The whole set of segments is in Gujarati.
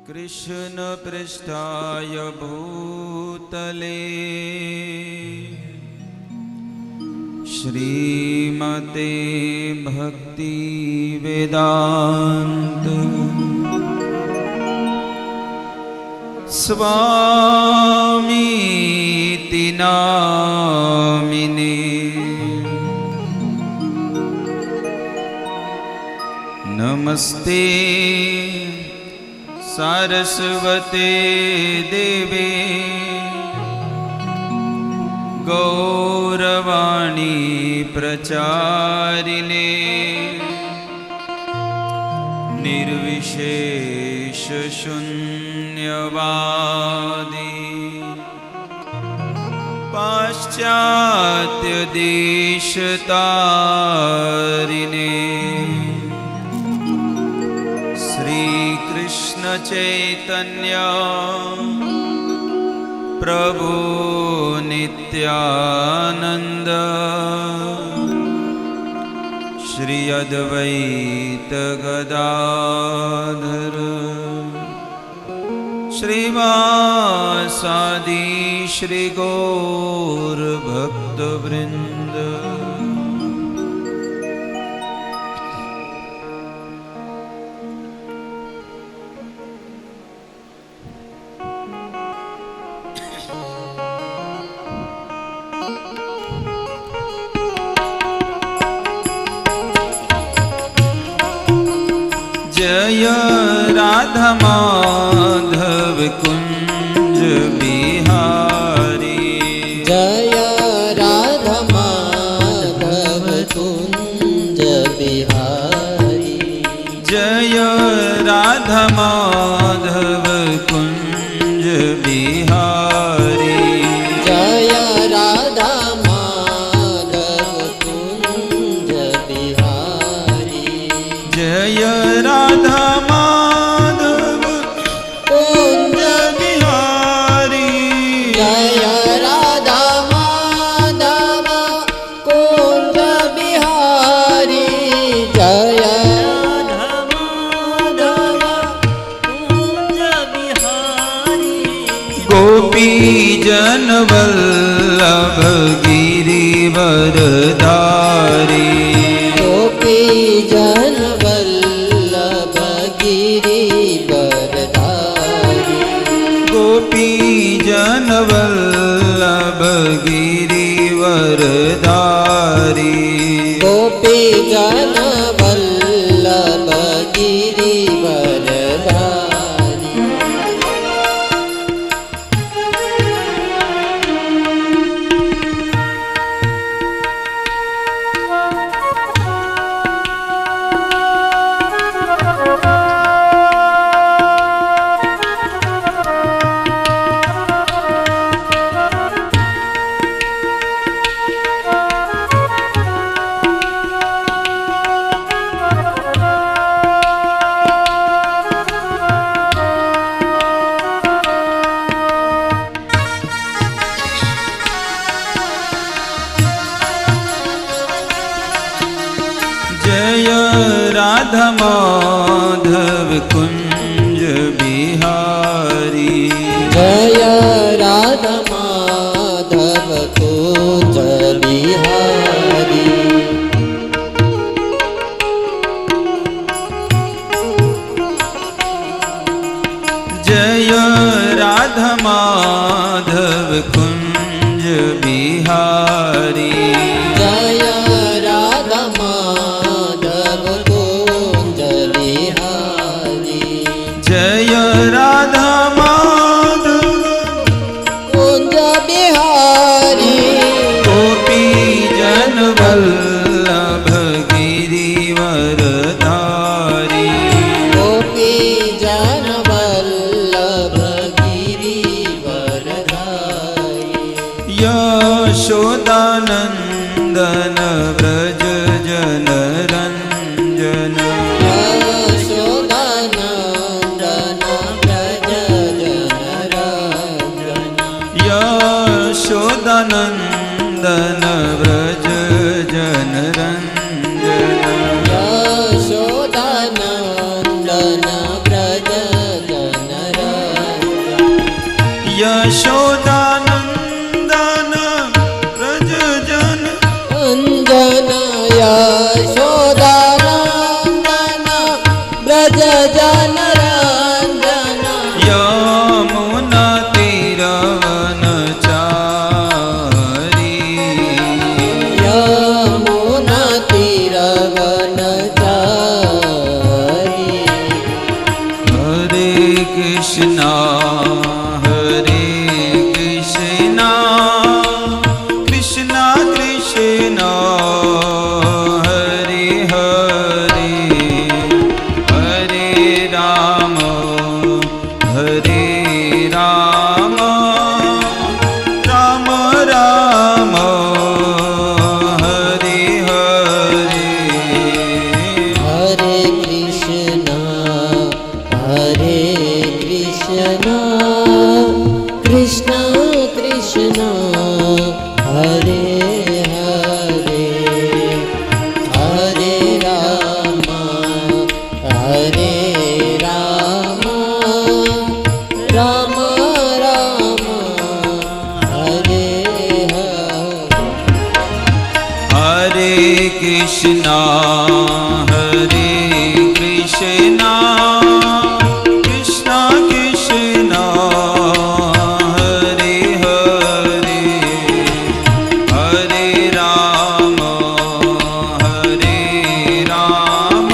कृष्ण पृष्ठाय भूतले श्रीमते भक्ति वेदांत स्वामीति नामिने नमस्ते सरस्वते देवे गौरवाणी प्रचारिणे निर्विशेष शून्यवादी पाश्चात्य देशतारिणे श्री कृष्ण चैतन्य प्रभु नित्यानंद श्री अद्वैत गदाधर श्रीवासादि श्री गौर भक्तवृंद। जय राधा माधव कुंज बिहारी, जय राधा माधव कुंज बिहारी, जय राधा माधव कुंज बिहारी, जय राधा माधव कुंज बिहारी, जय राधा माधव कुंज बिहारी, जय राधा माधव कुंज बिहारी, जय राधा माधव कुंज बिहारी, गोपी जन वल्लभ गिरिवरधारी, गोपी जन वल्लभ गिरिवरधारी, गोपी जन वल्लभ गिरिवरधारी, गोपी जन वल्लभ गिरिवरधारी, जय राधा माधव कुंज बिहारी, जय राधा माधव कुंज बिहारी, जय राधा माधव कुंज बिहारी, जय राधा माधव कुंज बिहारी, जय राधा माधव कुंज बिहारी, गोपी जन वल्लभ गिरिवरधारी, गोपी जन वल्लभ गिरिवरधारी, यशोदानंदन व्रज जन रंजन, यशोदानंदन व्रज जन रंजन, यशोदानंदन व्रज जन रंजन, यशोदानंदन व्रज जन यशोदानन्दन व्रज जन અંજન યશોદાનંદન બ્રજ જન રંજન यमुना तीरवनचारी યમુના તીરવનચારી हरे कृष्णा हरे कृष्णा कृष्णा कृष्णा हरे हरे हरे राम हरे राम राम राम हरे हरे હરે કૃષ્ણ કૃષ્ણ કૃષ્ણ હરે હરે હરે રામ હરે રામ રામ રામ હરે હરે हरे कृष्णा हरे कृष्णा कृष्णा कृष्णा हरे हरे हरे राम हरे राम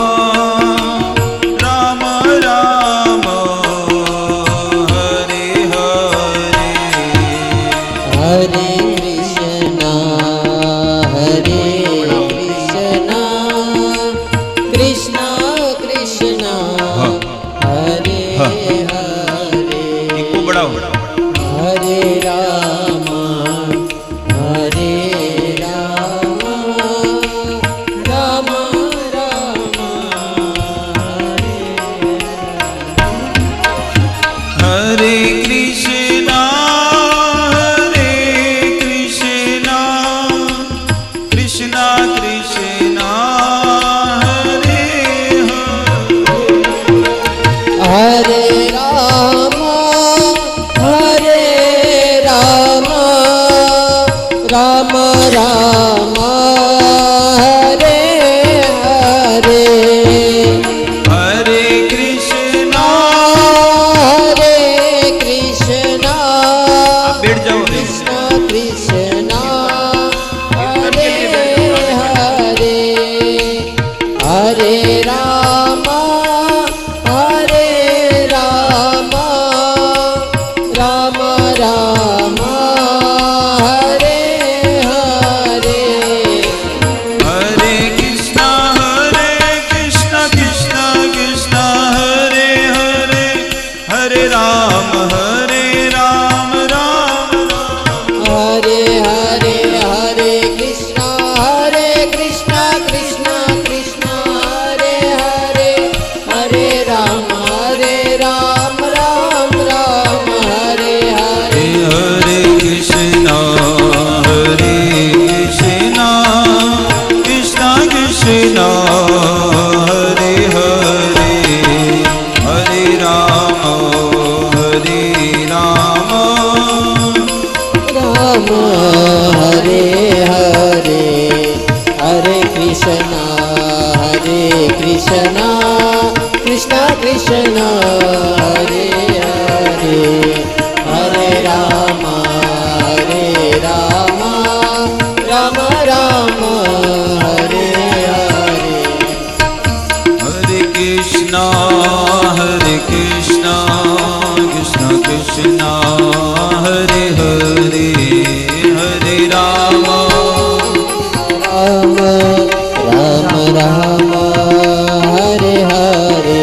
राम राम हरे हरे હરે કૃષ્ણ કૃષ્ણ હરે હરે ટીકું બડાવો હરે રામ હરે રામ રામ રામ हरे कृष्णा कृष्णा कृष्णा हरे હરે રામ હરે રામ રામ રામ હરે હરે हरे कृष्णा હરે કૃષ્ણ आप बैठ जाओ કૃષ્ણ કૃષ્ણ હરે હરે હરે રામ હરે રામ રામ રામ હરે હરે हरे कृष्णा कृष्णा कृष्णा हरे हरे हरे राम राम राम હરે હરે હરે કૃષ્ણ કૃષ્ણ કૃષ્ણ હરે હરે હરે રામ રામ રામ હરે હરે हरे कृष्णा कृष्णा कृष्णा हरे हरे हरे राम રામ હરે હરે હરે કૃષ્ણ કૃષ્ણ કૃષ્ણ હરે હરે હરે રામ રામ રામ હરે હરે हरे कृष्णा कृष्णा कृष्णा हरे हरे हरे राम રામ રામ રામ હરે હરે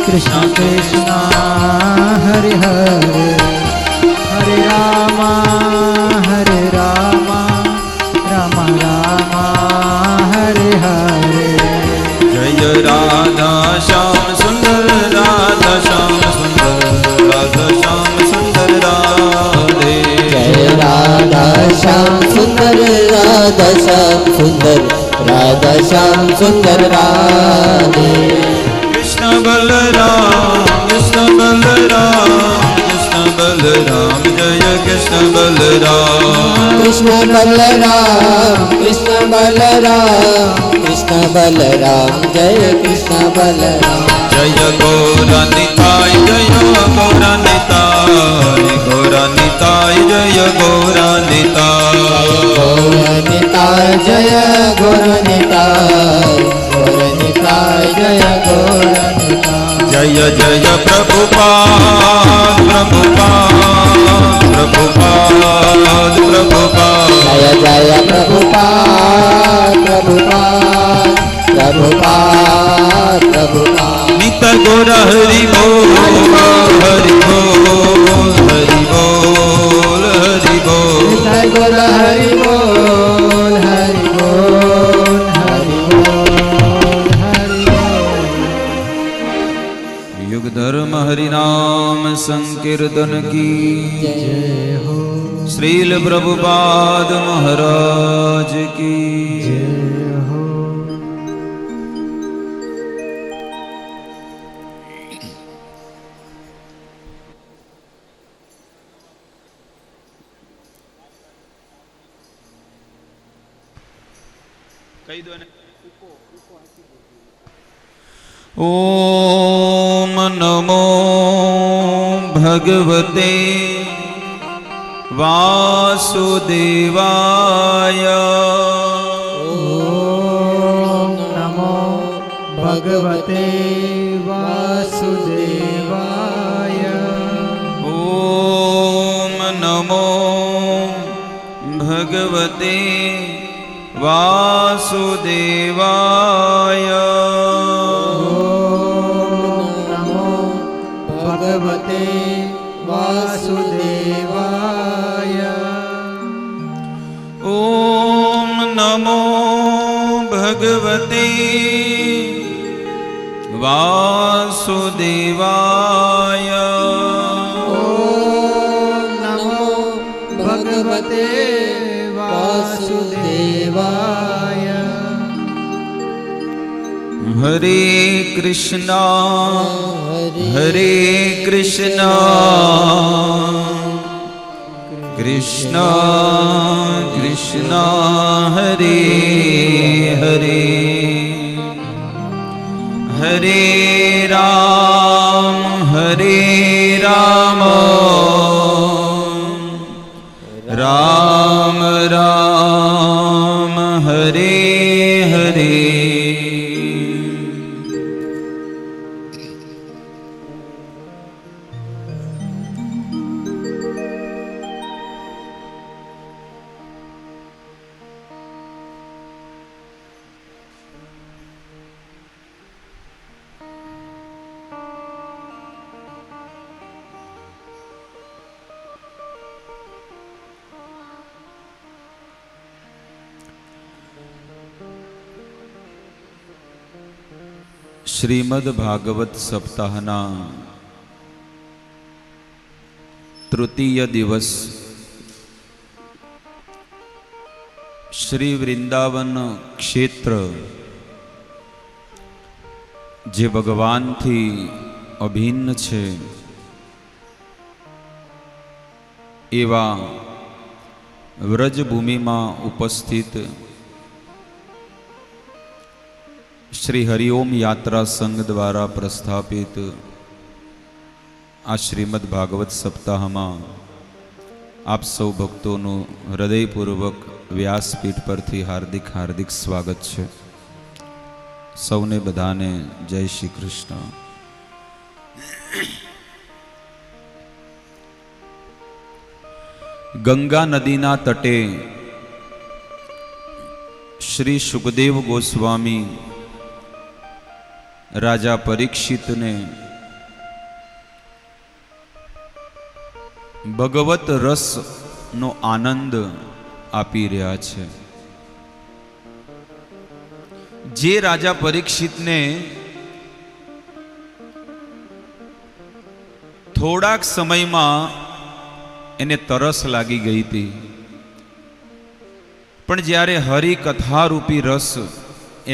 कृष्ण कृष्ण हरे हरे हरे राम राम राम हरे हरे जय राधा श्याम सुंदर राधा श्याम सुंदर राधा श्याम सुंदर राधे जय राधा श्याम सुंदर राधा श्याम सुंदर राधा श्याम सुंदर राधे कृष्ण કૃષ્ણ બલરામ કૃષ્ણ બલરામ કૃષ્ણ બલરામ જય કૃષ્ણ બલરામ કૃષ્ણ બલરામ કૃષ્ણ બલરામ કૃષ્ણ બલરામ જય કૃષ્ણ બલરામ જય ગૌરાનિતાય જય ગૌરાનિતાય ગૌરાનિતાય જય ગૌરાનિતાય ગૌરનિતાય જય ગૌરનિતાય ગૌરનિતાય જય ગૌરનિતાય જય જય પ્રભુપાદ પ્રભુપાદ પ્રભુપાદ પ્રભુપાદ જય જય પ્રભુપાદ પ્રભુપાદ પ્રભુપાદ પ્રભુપાદ નિત ગોર હરિ બોલ હરિ બોલ હરિ બોલ હરિ બોલ જય ગોર હરિ બોલ હરિ બોલ હરિ બોલ હરિ બોલ યુગ ધર્મ હરિનામ સંકીર્તન કી જય હો શ્રીલ પ્રભુપાદ મહારાજ કી જય હો કહી દો ને ઓમ નમો ભગવતે વાસુદેવાય ઓમ નમો ભગવતે વાસુદેવાય ઓમ નમો ભગવતે વાસુદેવાય નમો ભગવતે વાસુદેવાય ઓમ નમો ભગવતે વાસુદેવાય ઓમ નમો ભગવતે વાસુદેવાય હરે કૃષ્ણ હરે કૃષ્ણ કૃષ્ણ કૃષ્ણ હરે હરે હરે રામ રામ રામ હરે હરે શ્રીમદ ભાગવત સપ્તાહના તૃતીય દિવસ શ્રી વૃંદાવન ક્ષેત્ર જે ભગવાનથી અભિન્ન છે એવા વ્રજભૂમિમાં ઉપસ્થિત શ્રી હરિઓમ યાત્રા સંઘ દ્વારા પ્રસ્થાપિત આ શ્રીમદ ભાગવત સપ્તાહમાં આપ સૌ ભક્તોનું હૃદયપૂર્વક વ્યાસપીઠ પરથી હાર્દિક હાર્દિક સ્વાગત છે. સૌને બધાને જય શ્રી કૃષ્ણ. ગંગા નદીના તટે શ્રી સુખદેવ ગોસ્વામી રાજા પરીક્ષિતને ભગવત રસનો આનંદ આપી રહ્યા છે. જે રાજા પરીક્ષિતને થોડાક સમયમાં એને તરસ લાગી ગઈ હતી, પણ જ્યારે હરિકથા રૂપી રસ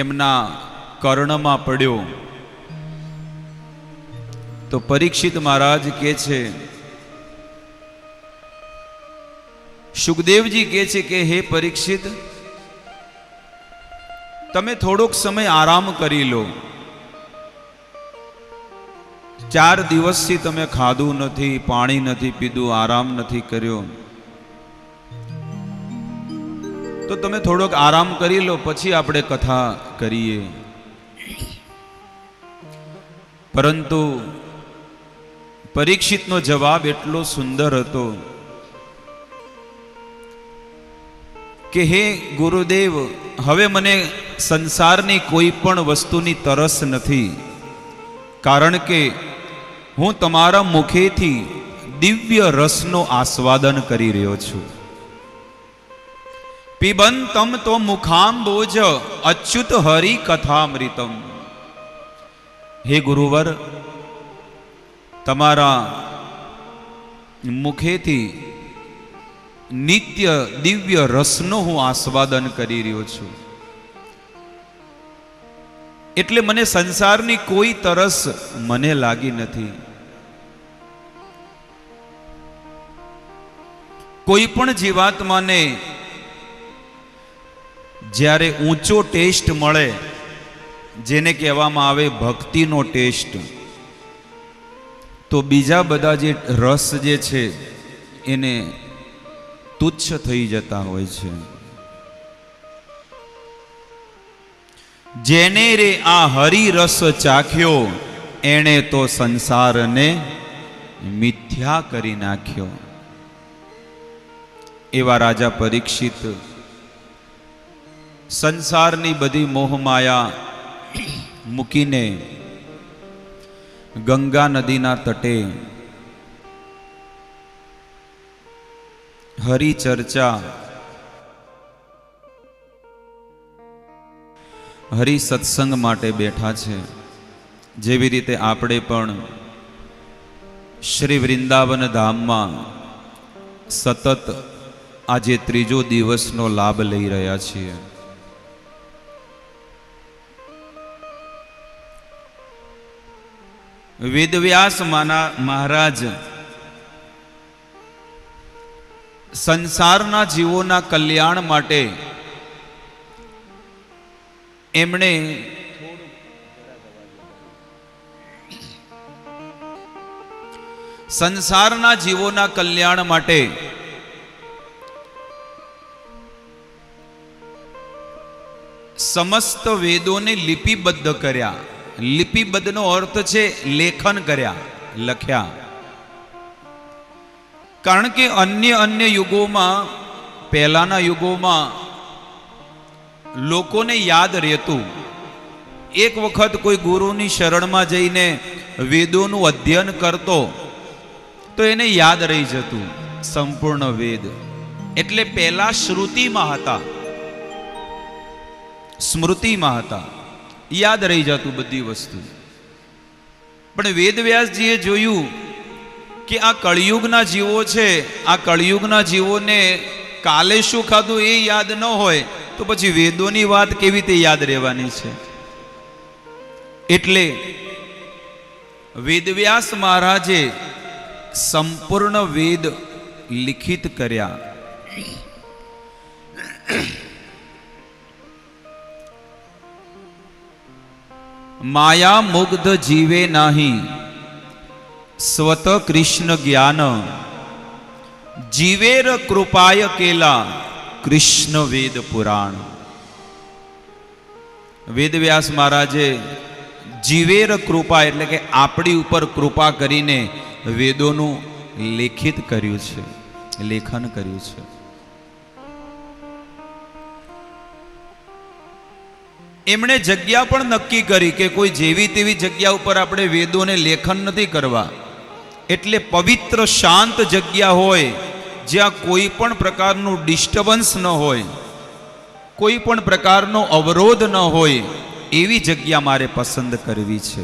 એમના કર્ણમાં પડ્યો તો પરીક્ષિત મહારાજ કહે છે, સુખદેવજી કહે છે કે હે પરીક્ષિત, તમે થોડોક સમય આરામ કરી લો. 4 દિવસથી તમે ખાધું નથી, પાણી નથી પીધું, આરામ નથી કર્યો, તો તમે થોડોક આરામ કરી લો, પછી આપણે કથા કરીએ. પરંતુ પરીક્ષિતનો જવાબ એટલો સુંદર હતો કે હે ગુરુદેવ, હવે મને સંસારની કોઈ પણ વસ્તુની તરસ નથી, કારણ કે હું તમારા મુખેથી દિવ્ય રસનો આસ્વાદન કરી રહ્યો છું. પિબંતમ તો મુખાંબોજ અચ્યુત હરિ કથામૃતમ. હે ગુરુવર, તમારા મુખેથી નિત્ય દિવ્ય રસનો હું આસ્વાદન કરી રહ્યો છું, એટલે મને સંસારની કોઈ તરસ મને લાગી નથી. કોઈ પણ જીવાત્માને જ્યારે ઊંચો ટેસ્ટ મળે, જેને કહેવામાં આવે ભક્તિનો ટેસ્ટ, તો બીજા બધા જે રસ જે છે એને તુચ્છ થઈ જતા હોય છે. જેને રે આ હરિરસ ચાખ્યો, એણે તો સંસારને મિથ્યા કરી નાખ્યો. એવા રાજા પરીક્ષિત સંસારની બધી મોહમાયા મૂકીને ગંગા નદીના તટે હરિચર્ચા, હરિ સત્સંગ માટે બેઠા છે. જેવી રીતે આપણે પણ શ્રી વૃંદાવન ધામમાં સતત આજે 3જો દિવસનો લાભ લઈ રહ્યા છીએ. વેદવ્યાસ મહારાજ સંસારના જીવોના કલ્યાણ માટે એમણે સંસારના જીવોના કલ્યાણ માટે સમસ્ત વેદોને લિપિબદ્ધ કર્યા. લિપિબદ્ધનો અર્થ છે લેખન કર્યા, લખ્યા. કારણ કે અન્ય યુગોમાં, પહેલાના યુગોમાં લોકોને યાદ રહેતું. એક વખત કોઈ ગુરુની શરણમાં જઈને વેદોનું અધ્યયન કરતો તો એને યાદ રહી જતું સંપૂર્ણ વેદ. એટલે પહેલા શ્રુતિમાં હતા, સ્મૃતિમાં હતા, યાદ રહી જતું બધી વસ્તુ. પણ વેદવ્યાસજીએ જોયું કે આ કળિયુગના જીવો છે, આ કળિયુગના જીવોને કાલે શું ખાધું એ યાદ ન હોય તો પછી વેદોની વાત કેવી રીતે યાદ રહેવાની છે. એટલે વેદવ્યાસ મહારાજે સંપૂર્ણ વેદ લિખિત કર્યા. માયા મુગ્ધ જીવે નાહી સ્વત કૃષ્ણ જ્ઞાન, જીવેર કૃપાય કેલા કૃષ્ણ વેદ પુરાણ. વેદવ્યાસ મહારાજે જીવેર કૃપા એટલે કે આપણી ઉપર કૃપા કરીને વેદોનું લેખિત કર્યું છે, લેખન કર્યું છે. એમણે જગ્યા પણ નક્કી કરી કે કોઈ જેવી તેવી જગ્યા ઉપર આપણે વેદોને લેખન નથી કરવા. એટલે પવિત્ર શાંત જગ્યા હોય, જ્યાં કોઈ પણ પ્રકારનું ડિસ્ટર્બન્સ ન હોય, કોઈ પણ પ્રકારનો અવરોધ ન હોય, એવી જગ્યા મારે પસંદ કરવી છે.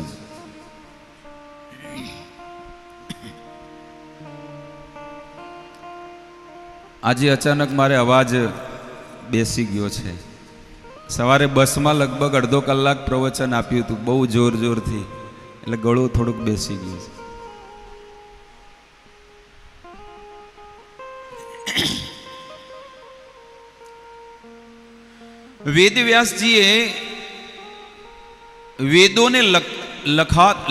આજે અચાનક મારે અવાજ બેસી ગયો છે. સવારે બસમાં લગભગ અડધો કલાક પ્રવચન આપ્યું હતું, બહુ જોરથી. એટલે ગળું થોડુંક બેસી ગયું છે. વેદવ્યાસજીએ વેદોને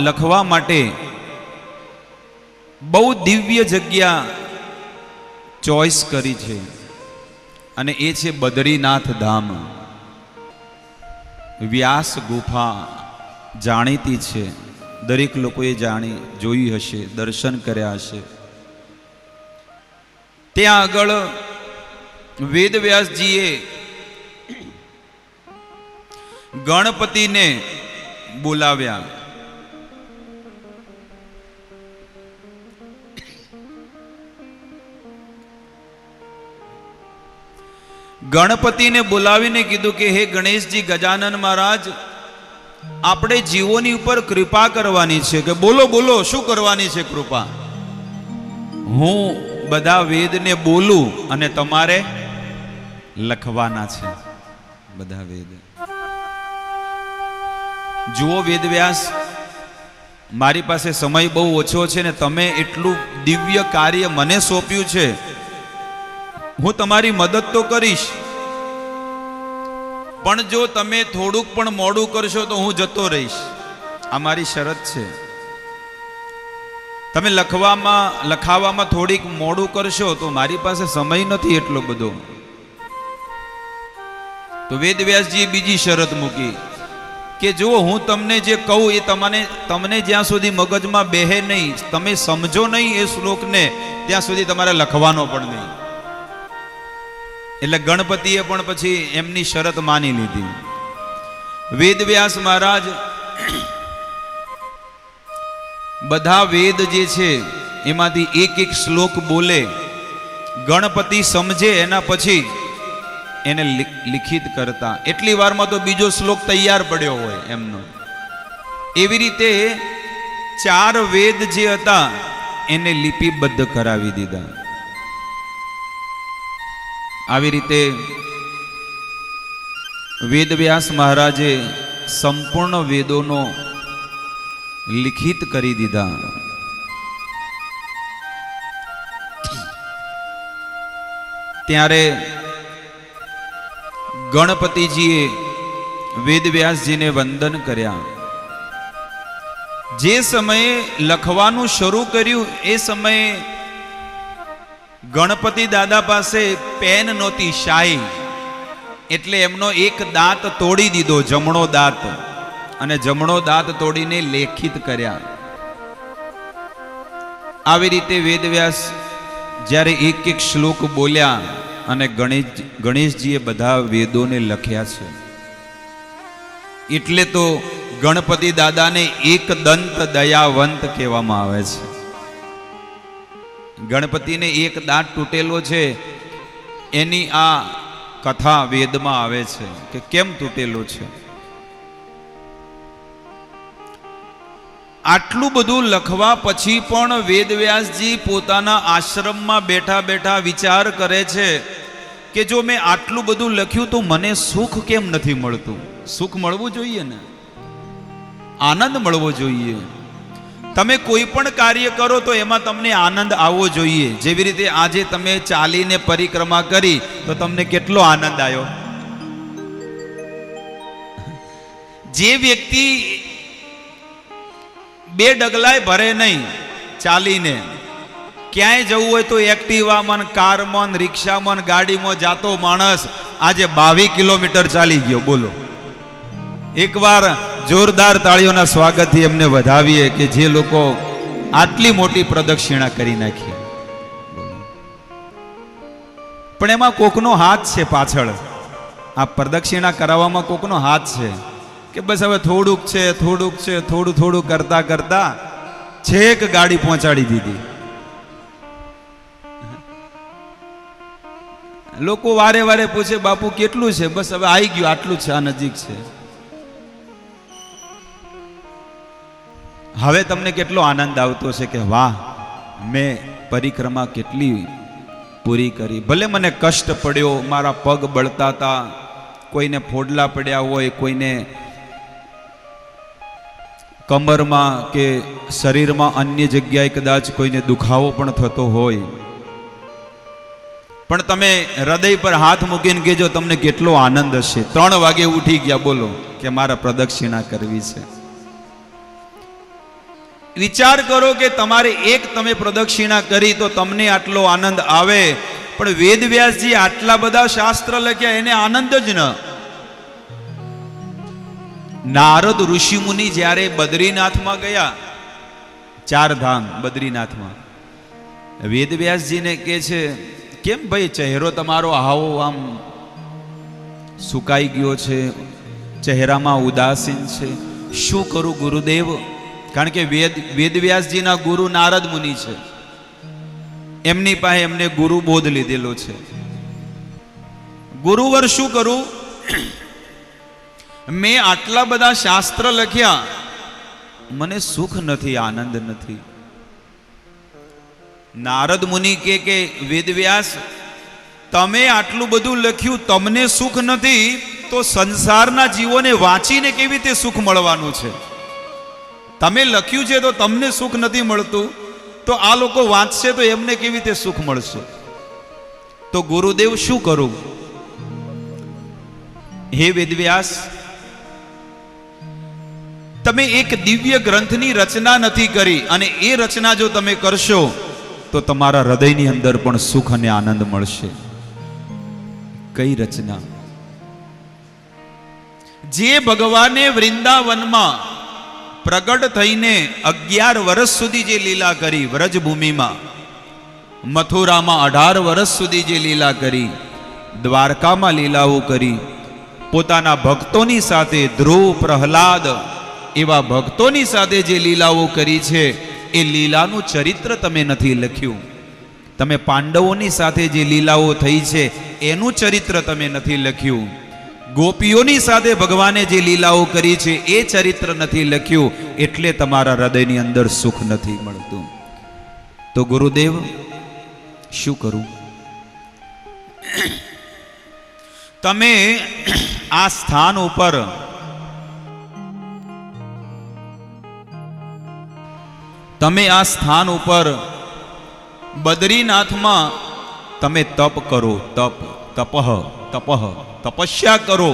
લખવા માટે બહુ દિવ્ય જગ્યા ચોઈસ કરી છે અને એ છે બદ્રીનાથ ધામ. વ્યાસ ગુફા જાણીતી છે, દરેક લોકોએ જોઈ હશે, દર્શન કર્યા હશે. ત્યાં આગળ વેદવ્યાસજીએ ગણપતિને બોલાવ્યા. ગણપતિને બોલાવીને કીધું કે હે ગણેશજી, ગજાનન મહારાજ, આપણે જીવોની ઉપર કૃપા કરવાની છે. કે બોલો બોલો, શું કરવાની છે કૃપા? હું બધા વેદને બોલું અને તમારે લખવાના છે બધા વેદ. જુઓ વેદવ્યાસ, મારી પાસે સમય બહુ ઓછો છે ને તમે એટલું દિવ્ય કાર્ય મને સોંપ્યું છે, હું તમારી મદદ તો કરીશ, પણ જો તમે થોડુંક પણ મોડું કરશો તો હું જતો રહીશ. આ મારી શરત છે. તમે લખાવામાં થોડીક મોડું કરશો તો મારી પાસે સમય નથી એટલો બધો. તો વેદવ્યાસજીએ બીજી શરત મૂકી કે જો હું તમને જે કહું એ તમને જ્યાં સુધી મગજમાં બેહે નહીં, તમે સમજો નહીં એ શ્લોકને, ત્યાં સુધી તમારે લખવાનો પણ નહીં. એટલે ગણપતિએ પણ પછી એમની શરત માની લીધી. વેદવ્યાસ મહારાજ બધા વેદ જે છે એમાંથી એક એક શ્લોક બોલે, ગણપતિ સમજે એના પછી એને લિખિત કરતા. એટલી વારમાં તો બીજો શ્લોક તૈયાર પડ્યો હોય એમનો. એવી રીતે 4 વેદ જે હતા એને લિપિબદ્ધ કરાવી દીધા. આવી રીતે વેદવ્યાસ મહારાજે સંપૂર્ણ વેદોનો લિખિત કરી દીધા. ત્યારે ગણપતિજીએ વેદવ્યાસજીને વંદન કર્યા. જે સમયે લખવાનું શરૂ કર્યું એ સમયે ગણપતિ દાદા પાસે પેન નહોતી, શાઈ, એટલે એમનો એક દાંત તોડી દીધો, જમણો દાંત, અને જમણો દાંત તોડીને લેખિત કર્યા. આવી રીતે વેદવ્યાસ જ્યારે એક એક શ્લોક બોલ્યા અને ગણેશજીએ બધા વેદોને લખ્યા છે. એટલે તો ગણપતિ દાદાને એક દંત દયાવંત કહેવામાં આવે છે. ગણપતિને એક દાંત તૂટેલો છે એની આ કથા વેદમાં આવે છે કે કેમ તૂટેલો છે. આટલું બધું લખવા પછી પણ વેદવ્યાસજી પોતાના આશ્રમમાં બેઠા બેઠા વિચાર કરે છે કે જો મેં આટલું બધું લખ્યું તો મને સુખ કેમ નથી મળતું? સુખ મળવું જોઈએ ને, આનંદ મળવો જોઈએ. તમે કોઈ પણ કાર્ય કરો તો એમાં તમને આનંદ આવવો જોઈએ. જેવી રીતે આજે તમે ચાલીને પરિક્રમા કરી તો તમને કેટલો આનંદ આવ્યો. જે વ્યક્તિ 2 ડગલાય ભરે નહીં ચાલીને, ક્યાંય જવું હોય તો એક્ટિવામાં, કારમાં, રિક્ષામાં, ગાડીમાં જાતો માણસ આજે 22 કિલોમીટર ચાલી ગયો. બોલો, એકવાર જોરદાર તાળીઓના સ્વાગતથી એમને વધાવીએ કે જે લોકો આટલી મોટી પ્રદક્ષિણા કરી નાખી. પણ એમાં કોકનો હાથ છે પાછળ. આ પ્રદક્ષિણા કરાવવામાં કોકનો હાથ છે કે બસ હવે થોડુંક છે, થોડું થોડું કરતા કરતા છેક ગાડી પહોંચાડી દીધી. લોકો વારે વારે પૂછે, બાપુ કેટલું છે? બસ હવે આવી ગયું, આટલું છે, આ નજીક છે. હવે તમને કેટલો આનંદ આવતો છે કે વાહ, મેં પરિક્રમા કેટલી પૂરી કરી. ભલે મને કષ્ટ પડ્યો, મારા પગ બળતા હતા, કોઈને ફોડલા પડ્યા હોય, કોઈને કમરમાં કે શરીરમાં અન્ય જગ્યાએ કદાચ કોઈને દુખાવો પણ થતો હોય, પણ તમે હૃદય પર હાથ મૂકીને કહેજો તમને કેટલો આનંદ હશે. 3 વાગે ઉઠી ગયા, બોલો કે મારા પ્રદક્ષિણા કરવી છે. વિચાર કરો કે તમારે એક તમે પ્રદક્ષિણા કરી તો તમને આટલો આનંદ આવે, પણ વેદવ્યાસજી આટલા બધા શાસ્ત્ર લખ્યા એને આનંદ જ ન. નારદ ઋષિ મુનિ જ્યારે બદ્રીનાથમાં ગયા, 4 ધામ બદ્રીનાથમાં, વેદવ્યાસજીને કહે છે કેમ ભાઈ ચહેરો તમારો આવો આમ સુકાઈ ગયો છે, ચહેરામાં ઉદાસીન છે, શું કરું ગુરુદેવ? કારણ કે વેદવ્યાસજીના ગુરુ નારદ મુનિ છે, એમની પાસે એમને ગુરુ બોધ લીધેલો છે. ગુરુવર શું કરું, મેં આટલા બધા શાસ્ત્ર લખ્યા, મને સુખ નથી, આનંદ નથી. નારદ મુનિ કે વેદવ્યાસ તમે આટલું બધું લખ્યું, તમને સુખ નથી તો સંસારના જીવોને વાંચીને કેવી રીતે સુખ મળવાનું છે? તમે લખ્યું છે તો તમને સુખ નથી મળતું, તો આ લોકો વાંચશે તો એમને કેવી રીતે સુખ મળશે? તો ગુરુદેવ શું કરું? હે વેદવ્યાસ, તમે એક દિવ્ય ગ્રંથની રચના નથી કરી, અને એ રચના જો તમે કરશો તો તમારા હૃદયની અંદર પણ સુખ અને આનંદ મળશે. કઈ રચના? જે ભગવાને વૃંદાવનમાં પ્રગટ થઈને 11 વર્ષ સુધી જે લીલા કરી વ્રજભૂમિમાં, મથુરામાં 18 વર્ષ સુધી જે લીલા કરી, દ્વારકામાં લીલાઓ કરી, પોતાના ભક્તોની સાથે ધ્રુવ, પ્રહલાદ એવા ભક્તોની સાથે જે લીલાઓ કરી છે, એ લીલાનું ચરિત્ર તમે નથી લખ્યું. તમે પાંડવોની સાથે જે લીલાઓ થઈ છે એનું ચરિત્ર તમે નથી લખ્યું. ગોપીઓની સાથે ભગવાને જે લીલાઓ કરી છે એ ચરિત્ર નથી લખ્યું, એટલે તમારા હૃદયની અંદર સુખ નથી મળતું. તો ગુરુદેવ શું કરું? તમે આ સ્થાન ઉપર બદ્રીનાથમાં તમે તપ કરો, તપસ્યા કરો,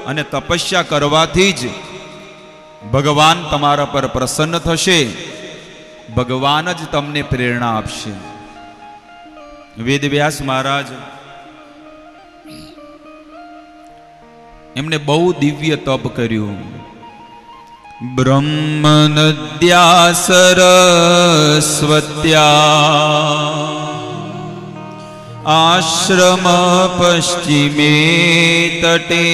અને તપસ્યા કરવાથી જ ભગવાન તમારા પર પ્રસન્ન થશે, ભગવાન જ તમને પ્રેરણા આપશે. વેદવ્યાસ મહારાજ એમને બહુ દિવ્ય તપ કર્યું. બ્રહ્મ નદ્યા સરસ્વત્યા આશ્રમ પશ્ચિમે તટે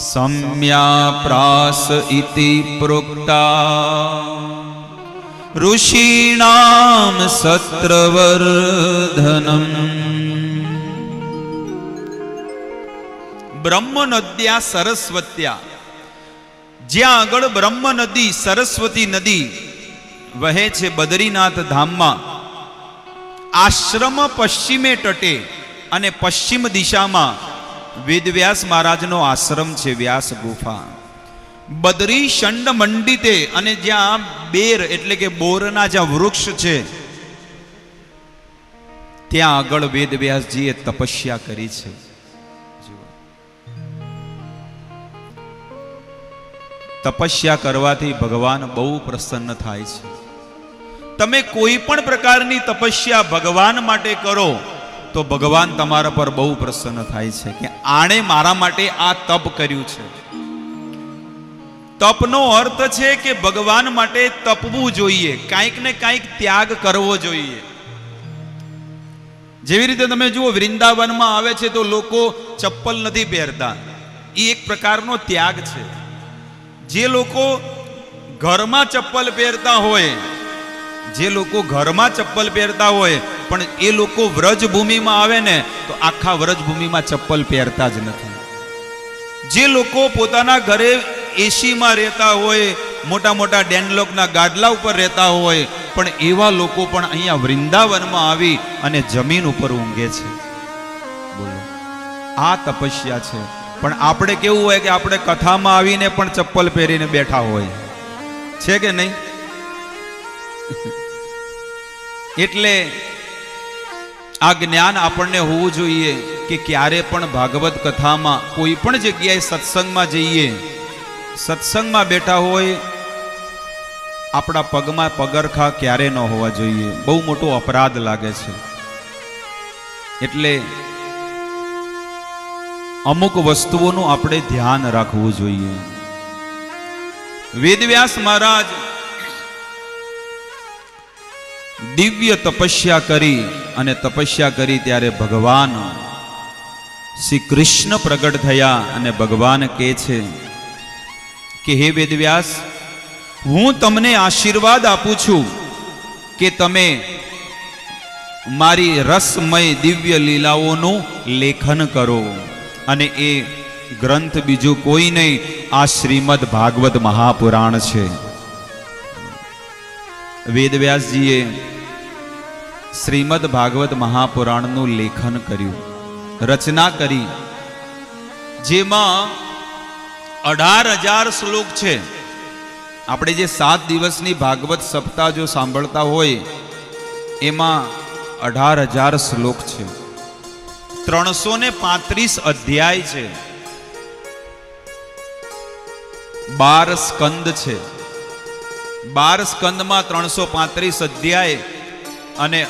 सम्या प्रास इति प्रोक्ता ऋषीणाम सत्रवर्धनम। બ્રહ્મ નદ્યા સરસ્વત્યા, જ્યાં આગળ બ્રહ્મ નદી સરસ્વતી નદી વહે છે બદ્રીનાથ ધામમાં, આશ્રમ પશ્ચિમે તટે, અને પશ્ચિમ દિશામાં વેદવ્યાસ મહારાજનો આશ્રમ છે, વ્યાસ ગુફા. બદ્રી શંડ મંડિતે, અને જ્યાં બેર એટલે કે બોરના જ્યાં વૃક્ષ છે ત્યાં આગળ વેદવ્યાસજીએ તપસ્યા કરી છે. તપસ્યા કરવાથી ભગવાન બહુ પ્રસન્ન થાય છે. તમે કોઈ પણ પ્રકારની તપસ્યા ભગવાન માટે કરો તો ભગવાન તમારા પર બહુ પ્રસન્ન થાય છે કે આણે મારા માટે આ તપ કર્યું છે. તપનો અર્થ છે કે ભગવાન માટે તપવું જોઈએ, કાંઈક ને કાંઈક ત્યાગ કરવો જોઈએ. જેવી રીતે તમે જુઓ વૃંદાવનમાં આવે છે તો લોકો ચપ્પલ નથી પહેરતા, એ એક પ્રકારનો ત્યાગ છે. જે લોકો ઘરમાં ચપ્પલ પહેરતા હોય, પણ એ લોકો વ્રજભૂમિમાં આવે ને તો આખા વ્રજભૂમિમાં ચપ્પલ પહેરતા જ નથી. જે લોકો પોતાના ઘરે એસીમાં રહેતા હોય, મોટા મોટા ડેનલોકના ગાડલા ઉપર રહેતા હોય, પણ એવા લોકો પણ અહીંયા વૃંદાવનમાં આવી અને જમીન ઉપર ઊંઘે છે. બોલો, આ તપસ્યા છે. પણ આપણે કેવું હોય કે આપણે કથામાં આવીને પણ ચપ્પલ પહેરીને બેઠા હોય છે કે નહીં? એટલે આ જ્ઞાન આપણને હોવું જોઈએ કે ક્યારે પણ ભાગવત કથામાં કોઈ પણ જગ્યાએ સત્સંગમાં જઈએ, સત્સંગમાં બેઠા હોય, આપણા પગમાં પગરખા ક્યારે ન હોવા જોઈએ. બહુ મોટો અપરાધ લાગે છે. એટલે અમુક વસ્તુઓનું આપણે ધ્યાન રાખવું જોઈએ. વેદવ્યાસ મહારાજ દિવ્ય તપસ્યા કરી, અને તપસ્યા કરી ત્યારે ભગવાન શ્રી કૃષ્ણ પ્રગટ થયા, અને ભગવાન કહે છે કે હે વેદવ્યાસ, હું તમને આશીર્વાદ આપું છું કે તમે મારી રસમય દિવ્ય લીલાઓનું લેખન કરો, અને એ ગ્રંથ બીજું કોઈ નહીં, આ શ્રીમદ ભાગવત મહાપુરાણ છે. વેદવ્યાસજીએ શ્રીમદ ભાગવત મહાપુરાણનું લેખન કર્યું, રચના કરી, જેમાં 18,000 શ્લોક છે. આપણે જે 7 દિવસની ભાગવત સપ્તાહ જો સાંભળતા હોય એમાં 18,000 શ્લોક છે, 335 અધ્યાય છે, 12 સ્કંદ છે. 12 સ્કંદમાં 335 અધ્યાય અને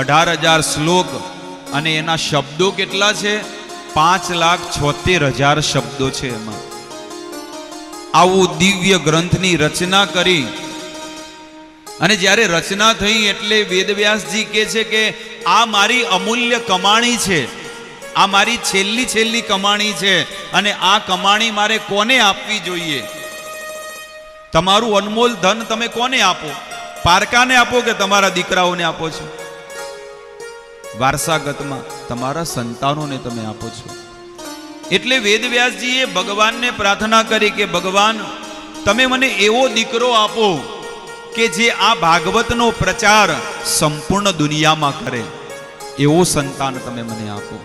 18,000 શ્લોક, અને એના શબ્દો કેટલા છે? 5,76,000 શબ્દો છે. એમાં આવું દિવ્ય ગ્રંથની રચના કરી, અને જ્યારે રચના થઈ એટલે વેદવ્યાસજી કહે છે કે આ મારી અમૂલ્ય કમાણી છે, આ મારી છેલ્લી કમાણી છે, અને આ કમાણી મારે કોને આપવી જોઈએ? તમારું અનમોલ ધન તમે કોને આપો? પારકાને આપો કે તમારા દીકરાઓને આપો છો? વારસાગતમાં તમારા સંતાનોને તમે આપો છો. એટલે વેદવ્યાસજીએ ભગવાનને પ્રાર્થના કરી કે ભગવાન, તમે મને એવો દીકરો આપો કે જે આ ભાગવતનો પ્રચાર સંપૂર્ણ દુનિયામાં કરે, એવો સંતાન તમે મને આપો.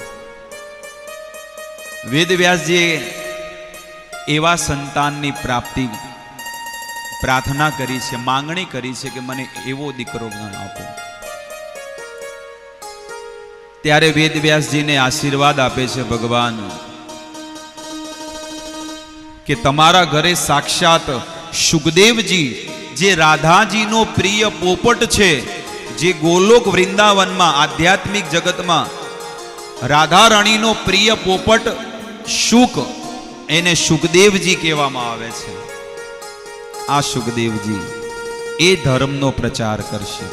વેદવ્યાસજીએ એવા સંતાનની પ્રાપ્તિ પ્રાર્થના કરી છે, માંગણી કરી છે કે મને એવો દીકરો આપો. ત્યારે વેદવ્યાસજીને આશીર્વાદ આપે છે ભગવાન કે તમારા ઘરે સાક્ષાત સુખદેવજી, જે રાધાજીનો પ્રિય પોપટ છે, જે ગોલોક વૃંદાવનમાં આધ્યાત્મિક જગતમાં રાધા રાણીનો પ્રિય પોપટ શુક, એને સુખદેવજી કહેવામાં આવે છે. આ સુખદેવજી એ ધર્મનો પ્રચાર કરશે.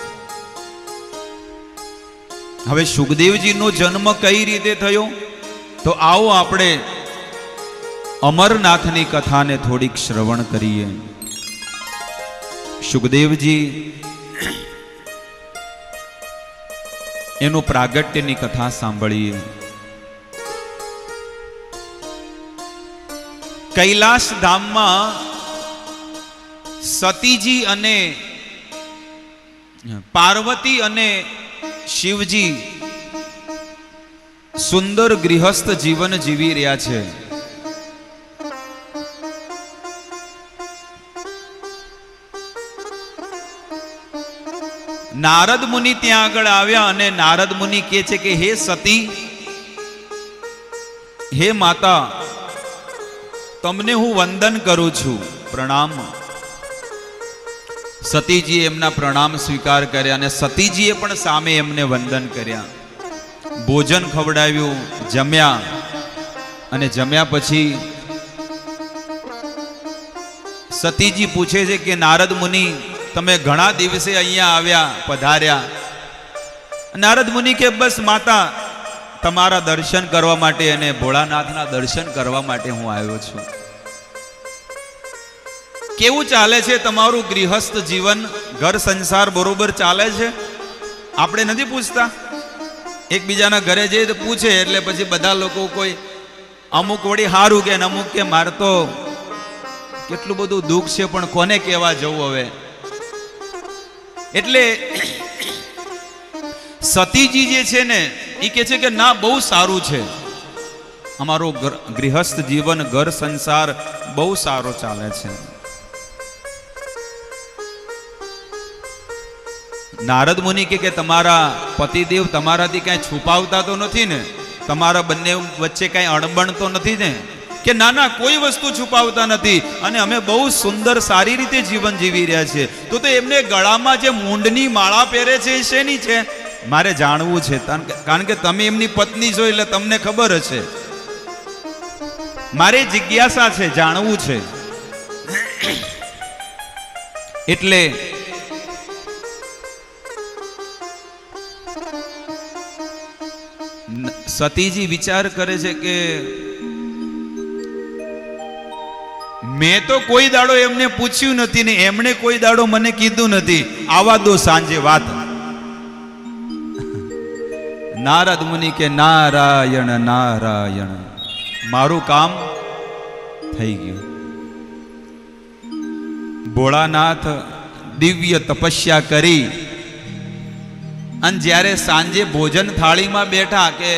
હવે સુખદેવજીનો જન્મ કઈ રીતે થયો? તો આવો આપણે અમરનાથની કથાને થોડીક શ્રવણ કરીએ. સુખદેવજી એનું પ્રાગટ્યની કથા સાંભળીએ. કૈલાસ ધામમાં સતીજી અને પાર્વતી અને શિવજી સુંદર ગૃહસ્થ જીવન જીવી રહ્યા છે. નારદ મુનિ ત્યાં આગળ આવ્યા, અને નારદ મુનિ કહે છે કે હે સતી, હે માતા, તમને હું વંદન કરું છું, પ્રણામ. સતીજીએ એમના પ્રણામ સ્વીકાર કર્યા, અને સતીજીએ પણ સામે એમને વંદન કર્યા. ભોજન ખવડાવ્યું, જમ્યા, અને જમ્યા પછી સતીજી પૂછે છે કે નારદ મુનિ, તમે ઘણા દિવસે અહીંયા આવ્યા, પધાર્યા. નારદ મુનિ કે બસ માતા, તમારા દર્શન કરવા માટે અને ભોળાનાથના દર્શન કરવા માટે હું આવ્યો છું. કેવું ચાલે છે તમારું ગૃહસ્થ જીવન? ઘર સંસાર બરોબર ચાલે છે? આપણે નથી પૂછતા? એકબીજાના ઘરે જઈએ તો પૂછે, એટલે પછી બધા લોકો કોઈ અમુક વળી હારું કે અમુક કે મારે તો કેટલું બધું દુઃખ છે, પણ કોને કહેવા જવું હવે? એટલે સતીજી જે છે ને, એ કહે છે કે ના, બહુ સારું છે. અમારો ગૃહસ્થ જીવન, ઘર સંસાર બહુ સારો ચાલે છે. નારદ મુનિ કે તમારા પતિદેવ તમારાથી કાંઈ છુપાવતા તો નથી ને? તમારા બંને વચ્ચે કાંઈ અણબણ તો નથી ને? કે ના ના, કોઈ વસ્તુ છુપાવતા નથી અને અમે બહુ સુંદર સારી રીતે જીવન જીવી રહ્યા છીએ. તો એમને ગળામાં જે મૂંડની માળા પહેરે છે એ શેની છે? મારે જાણવું છે, કારણ કે તમે એમની પત્ની છો એટલે તમને ખબર હશે. મારે જિજ્ઞાસા છે, જાણવું છે. એટલે સતીજી વિચાર કરે છે કે મેં તો કોઈ દાડો એમને પૂછ્યું નથી ને એમણે કોઈ દાડો મને કીધું નથી. આવા દો સાંજે વાત. નારદ મુનિ કે નારાયણ નારાયણ, મારું કામ થઈ ગયું. ભોળાનાથ દિવ્ય તપસ્યા કરી અને જ્યારે સાંજે ભોજન થાળીમાં બેઠા, કે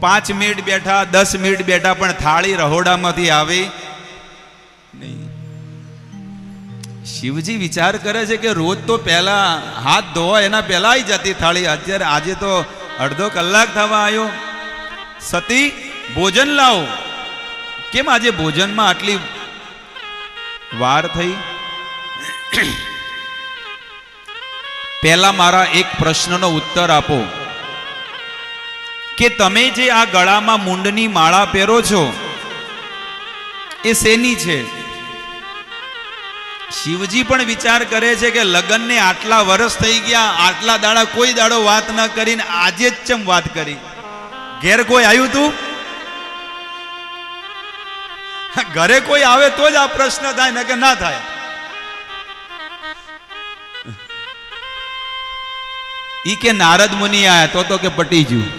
5 મિનિટ બેઠા, 10 મિનિટ બેઠા, પણ થાળી રહોડામાંથી આવી નહીં. શિવજી વિચાર કરે છે કે રોજ તો પહેલા હાથ ધોવા એના પહેલા આવી જતી થાળી, અત્યારે આજે તો અડધો કલાક થવા આવ્યો. સતી, ભોજન લાવો. કેમ આજે ભોજનમાં આટલી વાર થઈ? પહેલા મારા એક પ્રશ્નનો ઉત્તર આપો કે તમે જે આ ગળામાં મૂંડની માળા પહેરો છો એ શેની છે? શિવજી પણ વિચાર કરે છે કે લગ્નને આટલા વર્ષ થઈ ગયા, આટલા દાડા કોઈ દાડો વાત ન કરીને આજે જ ચમ વાત કરી? ઘેર કોઈ આવ્યું તું? ઘરે કોઈ આવે તો જ આ પ્રશ્ન થાય, ને કે ના થાય. ઈ કે નારદ મુનિ આયા તો કે પટી ગયું.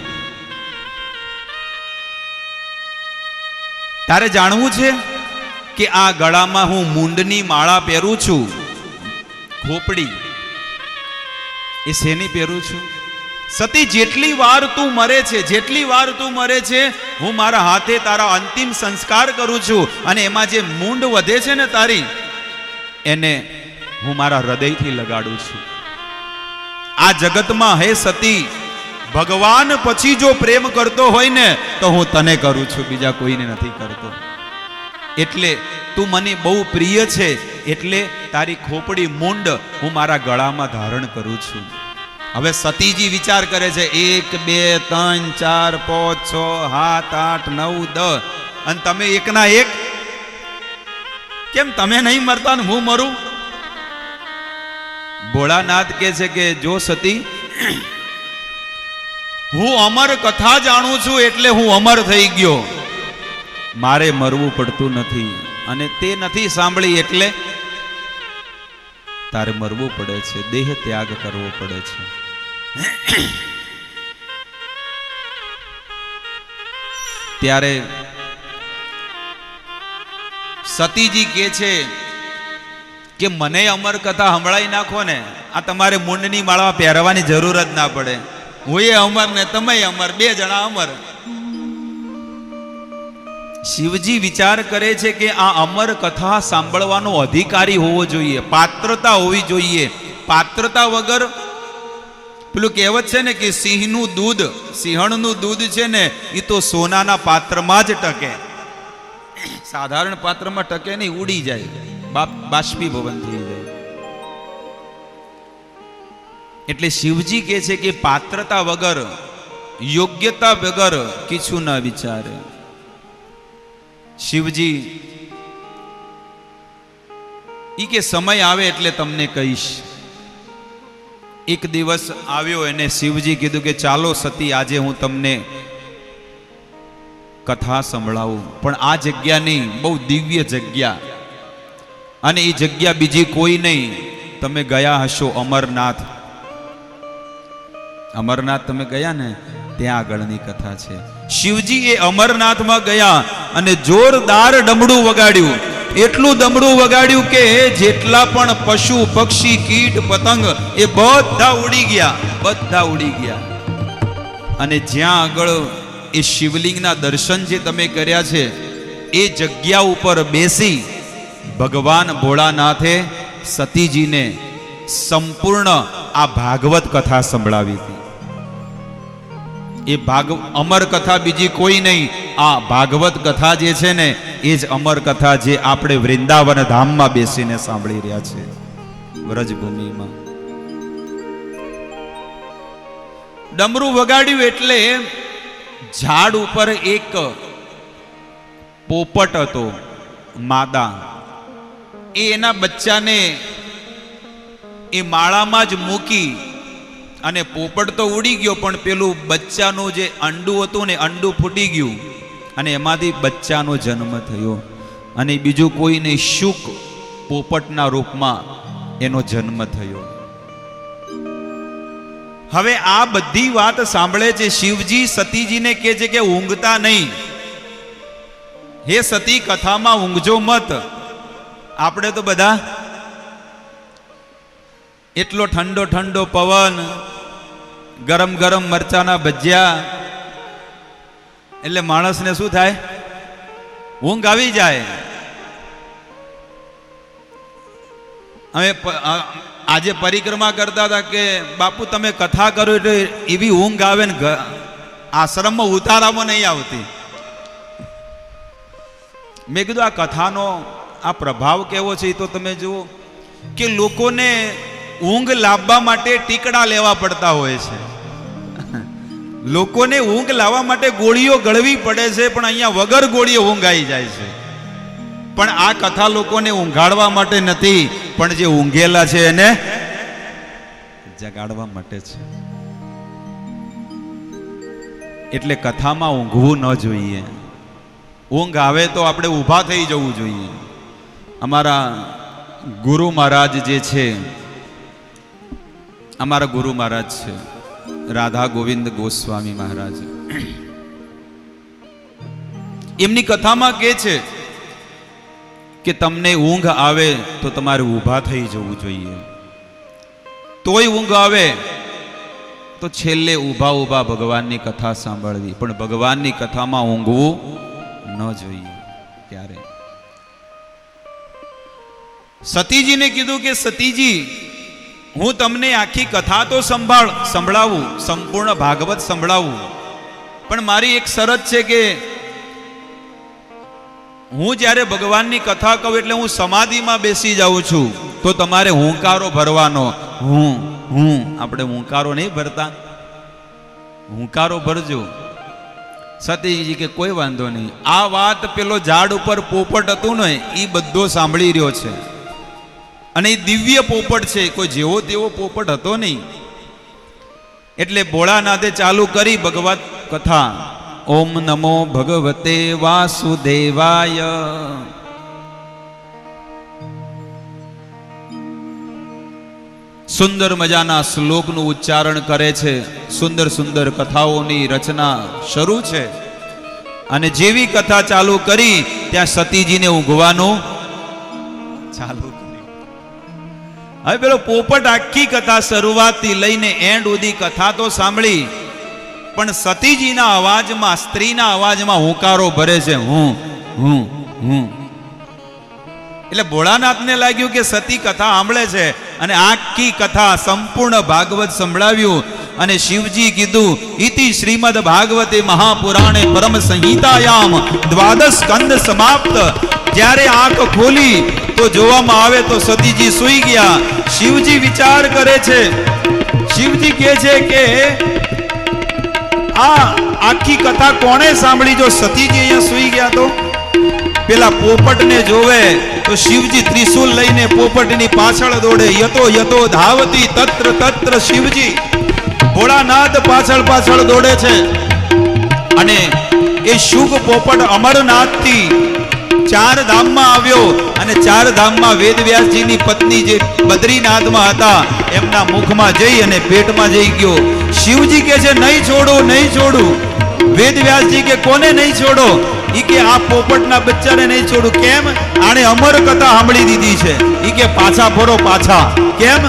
તારે જાણવું છે કે આ ગળામાં હું મૂંડની માળા પહેરું છું, ખોપડી, એ શેની પહેરું છું? સતી, જેટલી વાર તું મરે છે, જેટલી વાર તું મરે છે, હું મારા હાથે તારા અંતિમ સંસ્કાર કરું છું અને એમાં જે મૂંડ વધે છે ને તારી, એને હું મારા હૃદયથી લગાડું છું. આ જગતમાં હે સતી, ભગવાન પછી જો પ્રેમ કરતો હોય ને તો હું તને કરું છું, બીજા કોઈને નથી કરતો. એટલે તું મને બહુ પ્રિય છે, એટલે તારી ખોપડી મૂંડ હું મારા ગળામાં ધારણ કરું છું. હવે સતીજી વિચાર કરે છે 1 2 3 4 5 6 7 8 9 10 અને તમે એકના એક કેમ? તમે નહીં મરતા ને હું મરું? ભોળાનાથ કહે છે કે જો સતી, હું અમર કથા જાણું છું એટલે હું અમર થઈ ગયો. મારે મરવું પડતું નથી અને તે નથી સાંભળી એટલે તારે મરવું પડે છે, દેહ ત્યાગ કરવો પડે છે. ત્યારે સતીજી કહે છે કે મને અમર કથા સંભળાઈ નાખો ને, આ તમારે મૂંડની માળા પહેરવાની જરૂર જ ના પડે. હું એ અમર ને તમે અમર, 2 જણા અમર. શિવજી વિચાર કરે છે કે આ અમર કથા સાંભળવાનો અધિકારી હોવો જોઈએ, પાત્રતા હોવી જોઈએ. પાત્રતા વગર પેલું કહેવત છે ને કે સિંહનું દૂધ, સિંહણનું દૂધ છે ને એ તો સોનાના પાત્રમાં જ ટકે, સાધારણ પાત્રમાં ટકે નહીં, ઉડી જાય, બાષ્પીભવન થઈ જાય. એટલે શિવજી કહે છે કે પાત્રતા વગર, યોગ્યતા વગર કીછું ન વિચારે. શિવજી ઈ કે સમય આવે એટલે તમને કહીશ. એક દિવસ આવ્યો, એને શિવજી કીધું કે ચાલો સતી, આજે હું તમને કથા સંભળાવું, પણ આ જગ્યા નહીં, બહુ દિવ્ય જગ્યા, અને એ જગ્યા બીજી કોઈ નહીં. તમે ગયા હશો અમરનાથ. અમરનાથ તમે ગયા ને, ત્યાં આગળની કથા છે. શિવજી એ અમરનાથમાં ગયા અને જોરદાર ડમડું વગાડ્યું. એટલું ડમડું વગાડ્યું કે જેટલા પણ પશુ પક્ષી કીટ પતંગ એ બધા ઉડી ગયા, બધા ઉડી ગયા. અને જ્યાં આગળ એ શિવલિંગના દર્શન જે તમે કર્યા છે એ જગ્યા ઉપર બેસી ભગવાન ભોળાનાથે સતીજીને સંપૂર્ણ આ ભાગવત કથા સંભળાવી હતી. એ અમર કથા બીજી કોઈ નહીં, આ ભાગવત કથા જે છે ને એ જ અમર કથા જે આપણે વૃંદાવન ધામમાં બેસીને સાંભળી રહ્યા છે વ્રજભૂમિમાં. ડમરું વગાડ્યું એટલે ઝાડ ઉપર એક પોપટ હતો માદા. એ એના બચ્ચાને એ માળામાં જ મૂકી અને પોપટ તો ઉડી ગયો, પણ પેલું બચ્ચાનું જે અંડું હતું ને અંડું ફૂટી ગયું અને એમાંથી બચ્ચાનો જન્મ થયો અને બીજું કોઈ નહીં, શુક પોપટના રૂપમાં એનો જન્મ થયો. હવે આ બધી વાત સાંભળે છે શિવજી સતીજીને કહે છે કે ઊંઘતા નહીં, હે સતી કથામાં ઊંઘજો મત. આપણે તો બધા એટલો ઠંડો ઠંડો પવન, ગરમ ગરમ મરચાના ભજીયા એટલે માણસને શું થાય, ઊંઘ આવી જાય. હવે આજે પરિક્રમા કરતા હતા કે બાપુ તમે કથા કરો એટલે એવી ઊંઘ આવે ને આશ્રમમાં ઉતારામાં નહીં આવતી. મેં કીધું આ કથાનો આ પ્રભાવ કેવો છે એ તો તમે જુઓ કે લોકોને ઊંઘ લાવવા માટે ટીકડા લેવા પડતા હોય છે. લોકોને ઊંઘ લાવવા માટે ગોળીઓ ગળવી પડે છે, પણ અહીંયા વગર ગોળીઓ ઊંઘ આવી જાય છે. પણ આ કથા લોકોને ઊંઘાડવા માટે નથી, પણ જે ઊંઘેલા છે એને જગાડવા માટે છે. એટલે કથામાં ઊંઘવું ન જોઈએ. ઊંઘ આવે તો આપણે ઊભા થઈ જવું જોઈએ. અમારા ગુરુ મહારાજ જે છે, અમારા ગુરુ મહારાજ છે રાધા ગોવિંદ ગોસ્વામી મહારાજ, એમની કથામાં કહે છે કે તમને ઊંઘ આવે તો તમારે ઊભા થઈ જવું જોઈએ. તોય ઊંઘ આવે તો છેલ્લે ઊભા ઊભા ભગવાનની કથા સાંભળવી, પણ ભગવાનની કથામાં ઊંઘવું ન જોઈએ ક્યારે. સતીજીને કીધું કે સતીજી હું તમને આખી કથા તો સંભળાવું, સંપૂર્ણ ભાગવત સંભળાવું, પણ મારી એક શરત છે કે હું જ્યારે ભગવાનની કથા કહું એટલે હું સમાધિમાં બેસી જાઉં છું, તો તમારે હુંકારો ભરવાનો. આપણે હુંકારો નહીં ભરતા, હુંકારો ભરજો. સતીજી કે કોઈ વાંધો નહીં. આ વાત પેલો ઝાડ ઉપર પોપટ હતું ને એ બધો સાંભળી રહ્યો છે, અને એ દિવ્ય પોપટ છે, કોઈ જેવો તેવો પોપટ હતો નહીં. એટલે ભોળાનાથે ચાલુ કરી ભગવત કથા. ઓમ નમો ભગવતે વાસુદેવાય. સુંદર મજાના શ્લોકનું ઉચ્ચારણ કરે છે. સુંદર સુંદર કથાઓની રચના શરૂ છે. અને જેવી કથા ચાલુ કરી ત્યાં સતીજીને ઊંઘવાનું ચાલુ કર્યું. હવે પેલો પોપટ આખી કથા શરૂઆતથી લઈને એન્ડ સુધી કથા તો સાંભળી, પણ સતીજીના અવાજમાં, સ્ત્રીના અવાજમાં હુંકારો ભરે છે. એટલે ભોળાનાથને લાગ્યું કે સતી કથા સાંભળે છે, અને આખી કથા સંપૂર્ણ ભાગવત સંભળાવ્યું. અને શિવજી કીધું ઇતિ શ્રીમદ ભાગવતે મહાપુરાણે પરમ સંહિતાયામ દ્વાદશ સ્કંદ સમાપ્ત. જ્યારે આંખ ખોલી તો જોવામાં આવે તો સતીજી સૂઈ ગયા. શિવજી વિચાર કરે છે, શિવજી કહે છે કે આ આખી કથા કોણે સાંભળી? જો સતીજી અહીંયા સૂઈ ગયા તો પેલા પોપટને જોવે તો શિવજી ત્રિશૂલ લઈને પોપટની પાછળ દોડે. યતો યતો ધાવતી તત્ર તત્ર શિવજી. ભોળાનાથ પાછળ પાછળ દોડે છે. અને એ શુક પોપટ અમરનાથથી ચાર ધામમાં આવ્યો, અને ચાર ધામમાં વેદવ્યાસજીની પત્ની જે બદ્રીનાથમાં હતા એમના મુખમાં જઈ અને પેટમાં જઈ ગયો. શિવજી કહે છે નહીં છોડું, નહીં છોડું. વેદવ્યાસજી કે કોને નહીં છોડો? ઈ કે આ પોપટના બચ્ચાને નહીં છોડું. કેમ? આણે અમર કથા સાંભળી દીધી છે. ઈ કે પાછા ફરો, પાછા. કેમ?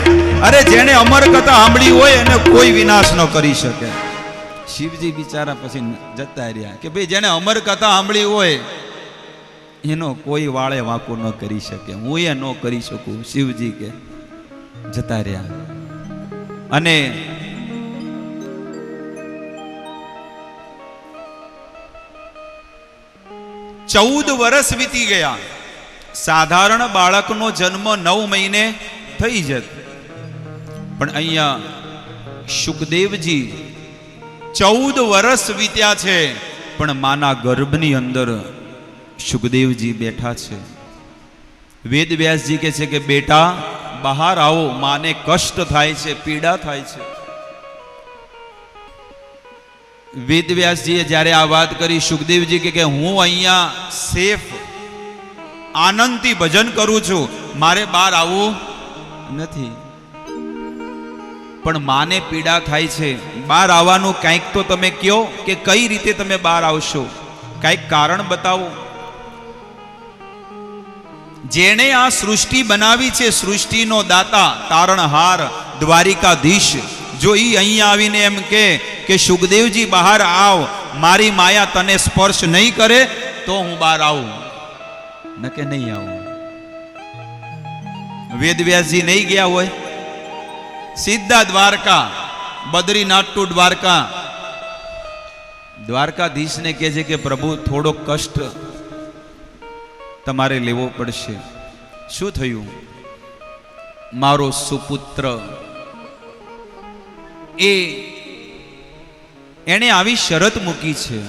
અરે જેને અમર કથા સાંભળી હોય એને કોઈ વિનાશ ન કરી શકે. શિવજી બિચારા પછી જતા રહ્યા કે ભાઈ જેને અમર કથા સાંભળી હોય એનો કોઈ વાળે વાંકો ન કરી શકે, હું એ ન કરી શકું. શિવજી કે જતા રહ્યા. અને ચૌદ વર્ષ વીતી ગયા. સાધારણ બાળકનો જન્મ 9 મહિને થઈ જત, પણ અહીંયા સુખદેવજી 14 વર્ષ વીત્યા છે, પણ માના ગર્ભની અંદર સુખદેવજી બેઠા છે. વેદ વ્યાસજી કહે છે કે બેટા બહાર આવો, માને કષ્ટ થાય છે, પીડા થાય છે. વેદ વ્યાસજીએ જ્યારે આ વાત કરી, સુખદેવજી કે હું અહીંયા સેફ આનંદથી ભજન કરું છું, મારે બહાર આવવું નથી. પણ માને પીડા થાય છે, બહાર આવવાનું કંઈક તો તમે કહો કે કઈ રીતે તમે બહાર આવશો, કંઈક કારણ બતાવો. જેણે આ સૃષ્ટિ બનાવી છે, સૃષ્ટિનો દાતા, તારણહાર, દ્વારિકાધીશ, જો ઈ અહીંયા આવીને એમ કે સુખદેવજી બહાર આવ, મારી માયા તને સ્પર્શ નહીં કરે તો હું બહાર આવું, ન કે નહીં આવું. વેદવ્યાસજી નહીં ગયા હોય, સીધા દ્વારકા, બદ્રીનાથ ટુ દ્વારકા. દ્વારકાધીશને કહે છે કે પ્રભુ થોડો કષ્ટ તમારે લેવો પડશે. શું થયું? મારો સુપુત્ર એણે આવી શરત મૂકી છે.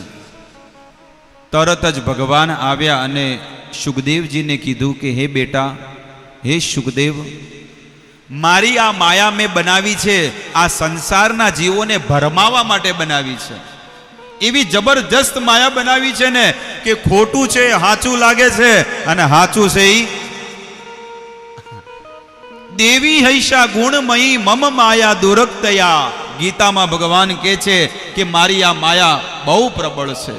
તરત જ ભગવાન આવ્યા અને સુખદેવજીને કીધું કે હે બેટા, હે સુખદેવ, મારી આ માયા મેં બનાવી છે, આ સંસારના જીવોને ભરમાવા માટે બનાવી છે. એવી જબરજસ્ત માયા બનાવી છે ને કે ખોટું છે હાચું લાગે છે, અને હાચું છે ઈ દેવી હૈષા ગુણમયી મમ માયા દુરક્તયા. ગીતામાં ભગવાન કહે છે કે મારી આ માયા બહુ પ્રબળ છે.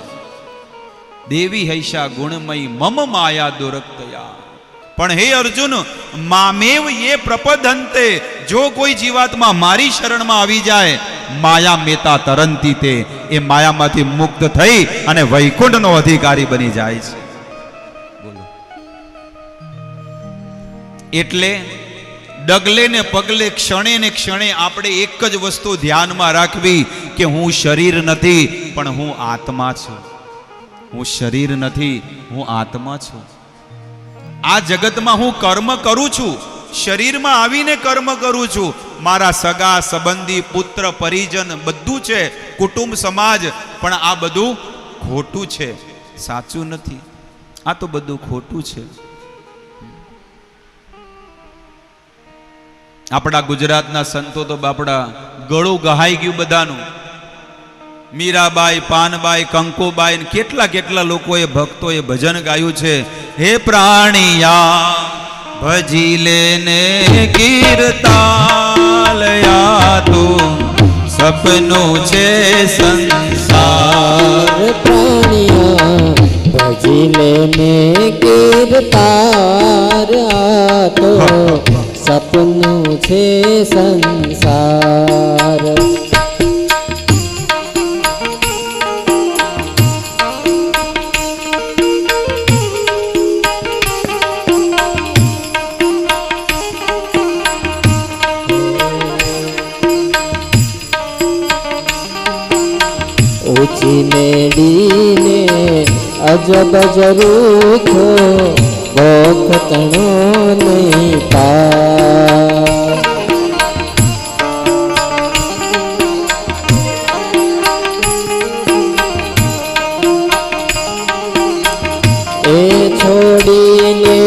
દેવી હૈષા ગુણમયી મમ માયા દુરક્તયા. પણ હે અર્જુન, મામેવ યે પ્રપદંતે, જો કોઈ જીવાત્મા મારી શરણમાં આવી જાય, માયા મેતા તરંતી તે, એ માયામાંથી મુક્ત થઈ અને વૈકુંઠનો અધિકારી બની જાય છે. બોલો. એટલે ડગલે ને પગલે, ક્ષણે ને ક્ષણે આપણે એક જ વસ્તુ ધ્યાનમાં રાખવી કે હું શરીર નથી પણ હું આત્મા છું. હું શરીર નથી, હું આત્મા છું. આ જગતમાં હું કર્મ કરું છું, શરીરમાં આવીને કર્મ કરું છું. મારા સગા સંબંધી, પુત્ર પરિજન બધું છે, કુટુંબ સમાજ, પણ આ બધું ખોટું છે, સાચું નથી. આ તો બધું ખોટું છે. આપણા ગુજરાતના સંતો તો બાપડા ગળું ગહાઈ ગયું બધાનું. મીરાબાઈ, પાનબાઈ, કંકુબાઈ, કેટલા કેટલા લોકોએ, ભક્તોએ ભજન ગાયું છે. હે પ્રાણિયા ભજી લેને કીર્તાલયા, તું સપનું છે સંસાર. પ્રાણિયા ભજી લેને કીર્તાર, તો સપનું છે સંસાર. ઊંચી મેડીને અજબ જરૂખો, વખતણો નહીં પાર. એ છોડીને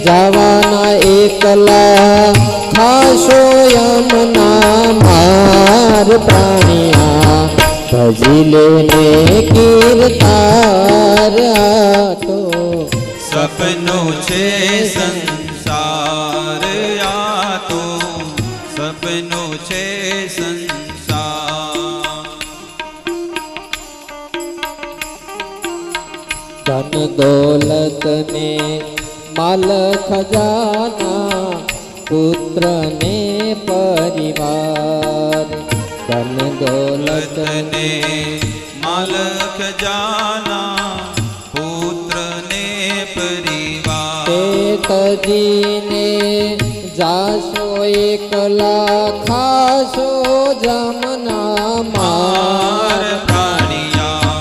જવાના એકલા, ખાશો યમના માર. પ્રાણિયા ભજી લેને કીર્તાર, તો સપનું છે સંસાર. આ તો સપનું છે સંસાર. ધન દોલત ને માલ ખજાના, પુત્ર ને પરિવાર. ધન દોલત ને માલક જાના પુત્ર ને પરિવાર તે તજીને જાશો એકલા ખાશો જમના માર પ્રાણિયા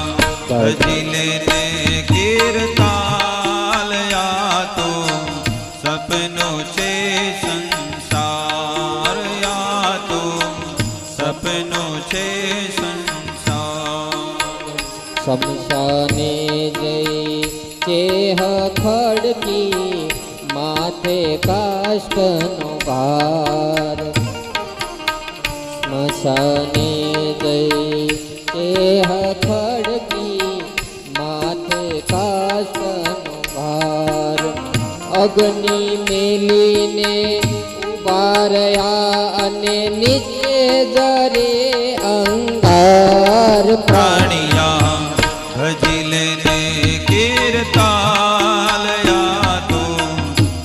ભજીલે ને કીર્તાલ યા તો સપનો છે સંસાર યા તો સપનો છે સંસાર શમશાને જઈ ચેહ ખડકી માથે કાષ્ટનો ભાર સ્મશાને જઈ ચેહ ખડકી માથે કાષ્ટનો ભાર અગ્નિ મેલીને ઉભા રહ્યા અને નીચે જરે અંગાર પ્રાણિયા ભજીલે ને કીર્તાલ યા તો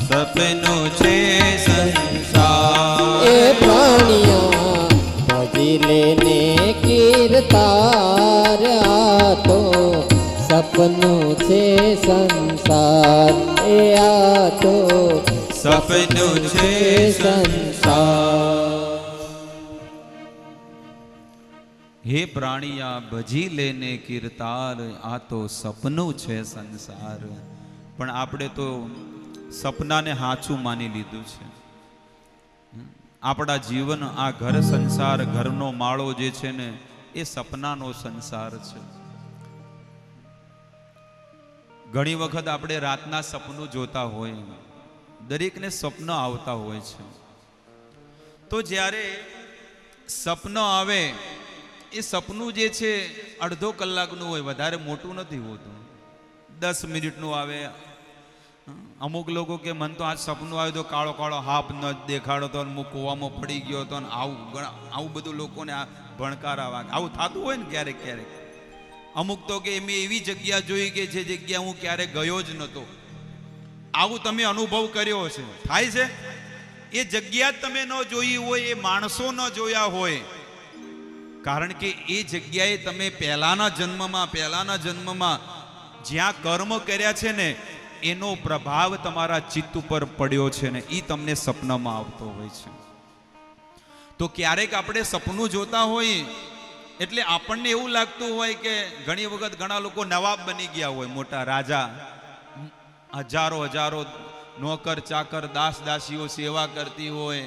સપનો છે સંસાર એ પ્રાણિયા ભજીલે ને કીર્તાર આ તો સપનું છે સંસાર એ આ તો સપનું છે સંસાર હે પ્રાણિયા ભજી લેને કીર્તાર આ તો સપનું છે સંસાર પણ આપણે તો સપનાને સાચું માની લીધું છે આપણા જીવન આ ઘર સંસાર ઘરનો માળો જે છે ને એ સપનાનો સંસાર છે ઘણી વખત આપણે રાતના સપનું જોતા હોય દરેકને સ્વપ્ન આવતા હોય છે તો જ્યારે સપન આવે એ સપનું જે છે અડધો કલાકનું હોય વધારે મોટું નથી હોતું 10 મિનિટનું આવે અમુક લોકો કે મન તો આજ સપનું આવ્યું તો કાળો કાળો હાપ ન દેખાડો તો હું કૂવામાં પડી ગયો તો આવું બધું લોકોને આ ભણકારા વાગે આવું થતું હોય ને ક્યારેક ક્યારેક અમુક તો કે મેં એવી જગ્યા જોઈ કે જે જગ્યા હું ક્યારે ગયો જ નહોતો આવું તમે અનુભવ કર્યો છે થાય છે એ જગ્યા તમે ન જોઈ હોય એ માણસો ન જોયા હોય કારણ કે એ જગ્યાએ તમે પહેલાના જન્મમાં જ્યાં કર્મ કર્યા છે ને એનો પ્રભાવ તમારા ચિત્ત ઉપર પડ્યો છે ને એ તમને સપનામાં આવતો હોય છે તો ક્યારેક આપણે સપનું જોતા હોય એટલે આપણને એવું લાગતું હોય કે ઘણી વખત ઘણા લોકો નવાબ બની ગયા હોય મોટા રાજા હજારો નોકર ચાકર દાસ દાસીઓ સેવા કરતી હોય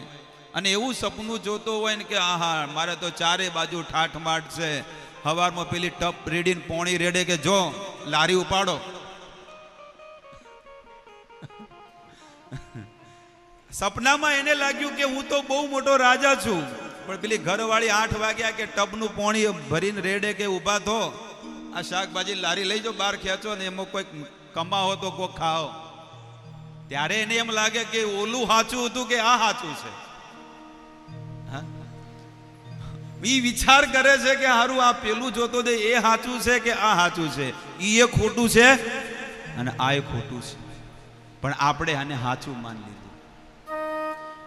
અને એવું સપનું જોતો હોય ને કે આહા મારે તો ચારે બાજુ ઠાઠમાઠ છે હવારમાં પેલી ટપ રેડીને પોણી રેડે કે જો લારી ઉપાડો સપનામાં એને લાગ્યું કે હું તો બહુ મોટો રાજા છું પણ પેલી ઘરવાળી 8 વાગ્યા કે ટબનું પોણી ભરીને રેડે કે ઊભા થો આ શાકભાજી લારી લઈ જાઓ બહાર ખેંચો ને એમાં કોઈ કમાવો તો કોઈ ખાઓ ત્યારે એને એમ લાગે કે ઓલું સાચું હતું કે આ સાચું છે ઈ વિચાર કરે છે કે હારું આ પેલું જોતો દે એ સાચું છે કે આ સાચું છે ઈ એ ખોટું છે અને આ એ ખોટું છે પણ આપણે આને સાચું માની લીધું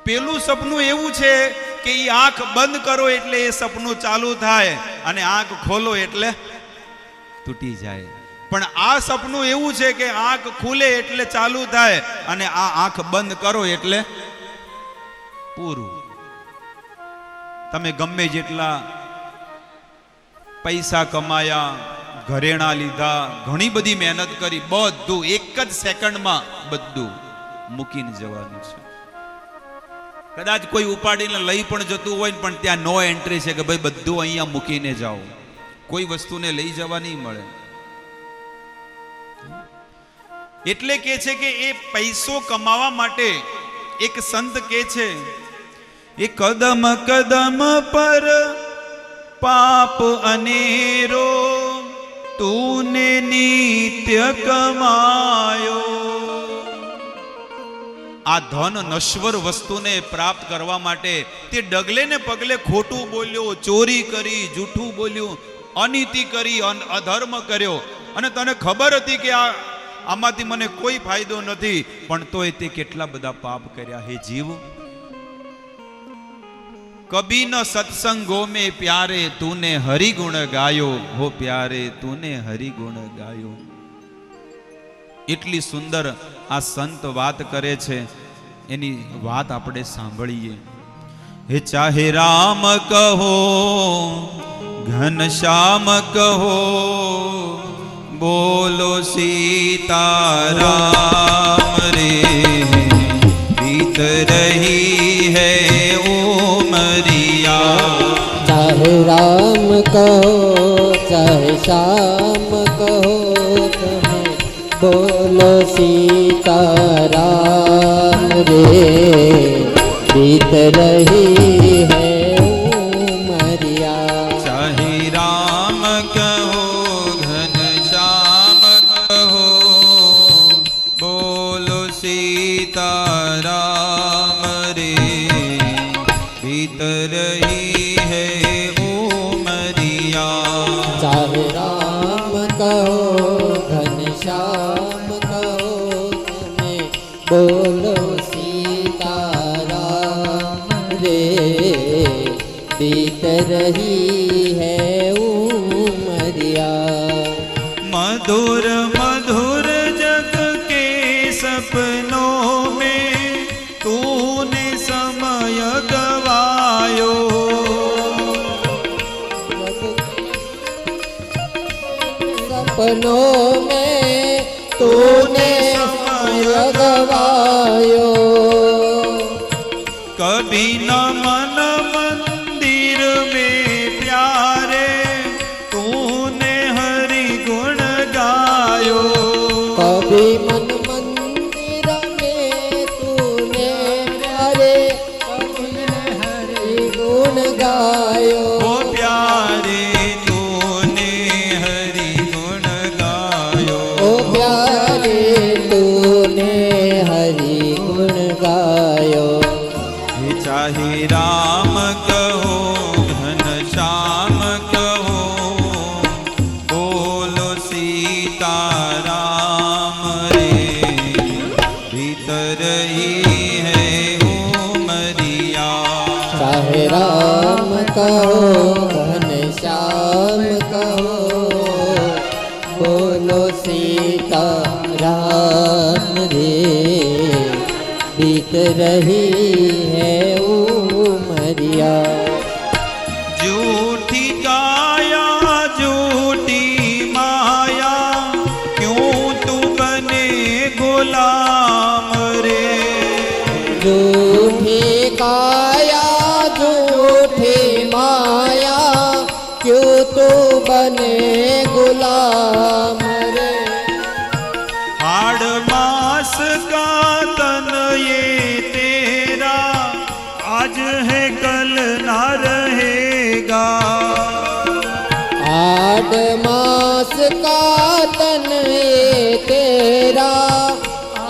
પેલું સપનું એવું છે કે ઈ આંખ બંધ કરો એટલે એ સપનું ચાલુ થાય અને આંખ ખોલો એટલે તૂટી જાય પણ આ સપનું એવું છે કે આંખ ખુલે એટલે ચાલુ થાય અને આ આંખ બંધ કરો એટલે પૂરું તમે ગમે જેટલા પૈસા કમાયા ઘરેણા લીધા ઘણી બધી મહેનત કરી બધું એક જ સેકન્ડમાં બધું મૂકીને જવાનું છે કદાચ કોઈ ઉપાડીને લઈ પણ જતું હોય પણ ત્યાં નો એન્ટ્રી છે કે ભાઈ બધું અહીંયા મૂકીને જાઓ કોઈ વસ્તુને લઈ જવા નહીં મળે એટલે કે છે કે એ પૈસો કમાવા માટે એક સંત કે છે એ કદમ કદમ પર પાપ અનેરો તૂને નિત્ય કમાયો આ ધન નશ્વર વસ્તુને પ્રાપ્ત કરવા માટે તે ડગલે ને પગલે ખોટું બોલ્યો ચોરી કરી જૂઠું બોલ્યું અનીતિ કરી અધર્મ કર્યો અને તને ખબર હતી કે આમાંથી મને કોઈ ફાયદો નથી પણ તોય તે કેટલા બધા પાપ કર્યા હે જીવ कभी न सत्संगों में प्यारे तूने हरि गुण गायो, हो प्यारे तूने हरि गुण गायो। એટલી સુંદર આ સંત વાત કરે છે, એની વાત આપણે સાંભળીએ। હે ચાહે રામ કહો ઘનશ્યામ કહો, બોલો सीताराम रे, बीत रही है उमरिया। चाहे राम कहो चाहे श्याम कहो, तुम्हें बोलो सीताराम रे, बीत रही है उमरिया। चाहे राम कहो घनश्याम कहो, बोलो सीताराम रे, बीत रही है उमरिया। चाहे राम कहो घनश्याम कहो, तुम्हें बोलो सीताराम रे, बीत रही है उमरिया। मधुर मधुर जग के सपनों में तूने समय गवायो, सपनों में तूने समय गवायो। कभी न मन मंदिर में प्यारे तूने हरि गुण गायो। कभी मन मंदिर में तूने प्यारे हरि गुण गायो। ओ प्यारे तूने हरि गुण गायो। ओ प्यारे तूने हरि गुण गायो। चाहे राम कहो घनश्याम कहो, बोलो सीताराम रे, बीत रही है उमरिया। चाहे राम कहो घनश्याम कहो, बोलो सीताराम रे, बीत रही है उमरिया। झूठी काया झूठी माया, क्यों तू बने गुलाम रे। झूठी काया झूठी माया, क्यों तू बने गुलाम रे। हाड़ मास का तन ये तेरा, आज है कल ना रहेगा। आठ मास का तन ये तेरा,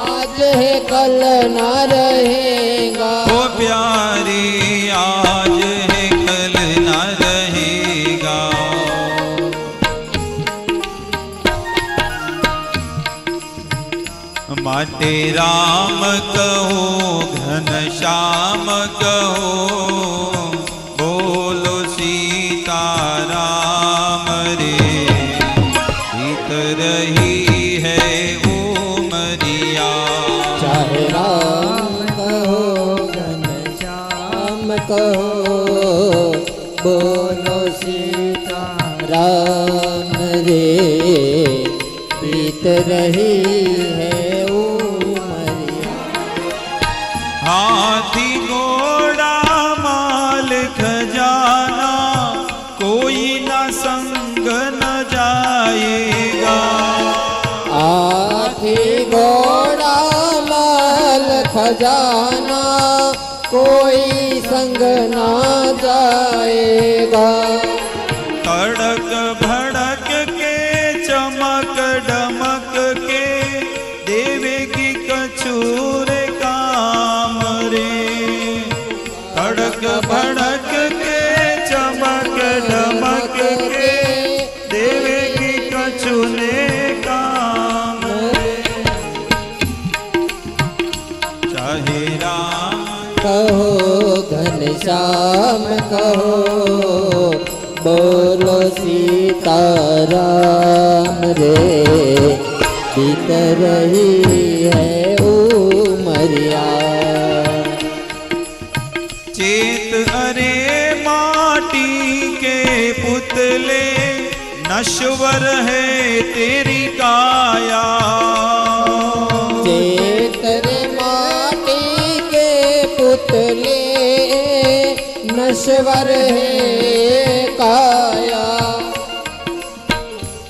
आज है कल ना रहेगा। ओ प्यारी आज है कल ना रहेगा। माटे राम कहो घनश्याम कहो, बोलो सीताराम रे, बीत रही है उमरिया। चाहे राम कहो घनश्याम कहो, बोलो सीताराम रे, बीत रही है उमरिया। हाथी घोड़ा माल खजाना, कोई ना संग न जाएगा। हाथी घोड़ा माल खजाना, कोई संग ना जाएगा। तड़क भड़क के चमक डमक के, देवेगी कछूर काम रे। तड़क भड़क के चमक डमक के, देवेगी कछूर काम रे। चाहे राम कहो घन घनश्याम कहो बोलो सीताराम रे बीत रही है उमरिया चेत अरे माटी के पुतले नश्वर है तेरी काया चेत रे माटी के पुतले नश्वर है काया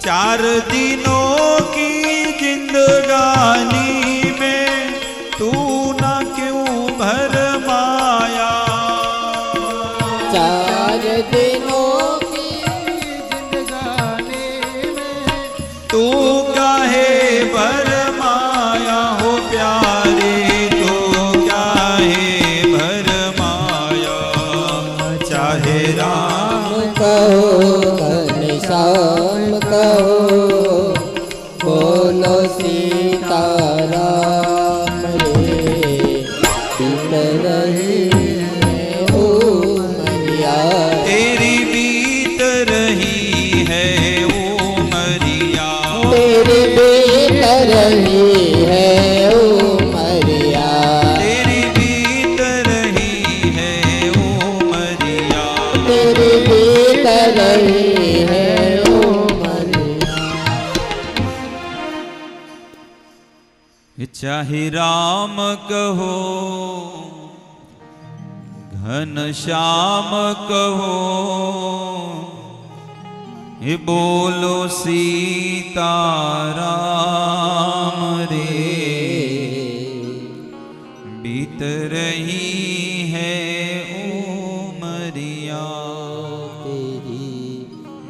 4 दिनों की जिंदगानी में तू ना क्यों भरमाया 4 दिनों की जिंदगानी में तू काहे भरमाया हो प्यारे तू काहे भरमाया चाहे राम कहो घनश्याम कहो बोलो सीताराम रे बीत रही है उमरिया तेरी बीत रही है उमरिया तेरी बीत रही है उमरिया तेरी बीत रही है उमरिया तेरी बीत रही है उमरिया चाहे राम कहो घनश्याम कहो हे बोलो सीताराम रे बीत रही है उमरिया तेरी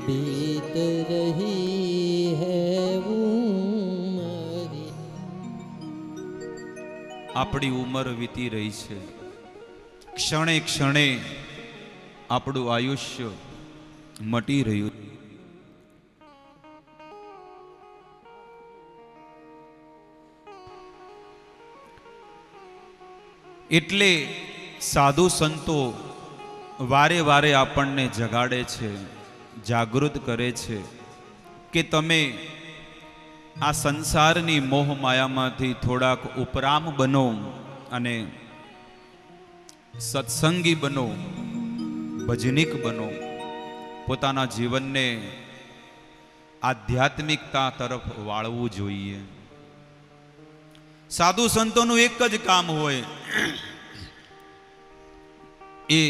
बीत रही है उमरिया આપણી ઉંમર વીતી રહી છે ક્ષણે ક્ષણે આપણું આયુષ્ય મટી રહ્યું એટલે સાધુ સંતો વારે વારે આપણને જગાડે છે જાગૃત કરે છે કે તમે આ સંસારની મોહ માયામાંથી થોડાક ઉપરામ બનો અને સત્સંગી બનો ભજનિક બનો પોતાના જીવનને આધ્યાત્મિકતા તરફ વાળવું જોઈએ સાધુ સંતોનું એક જ કામ હોય એ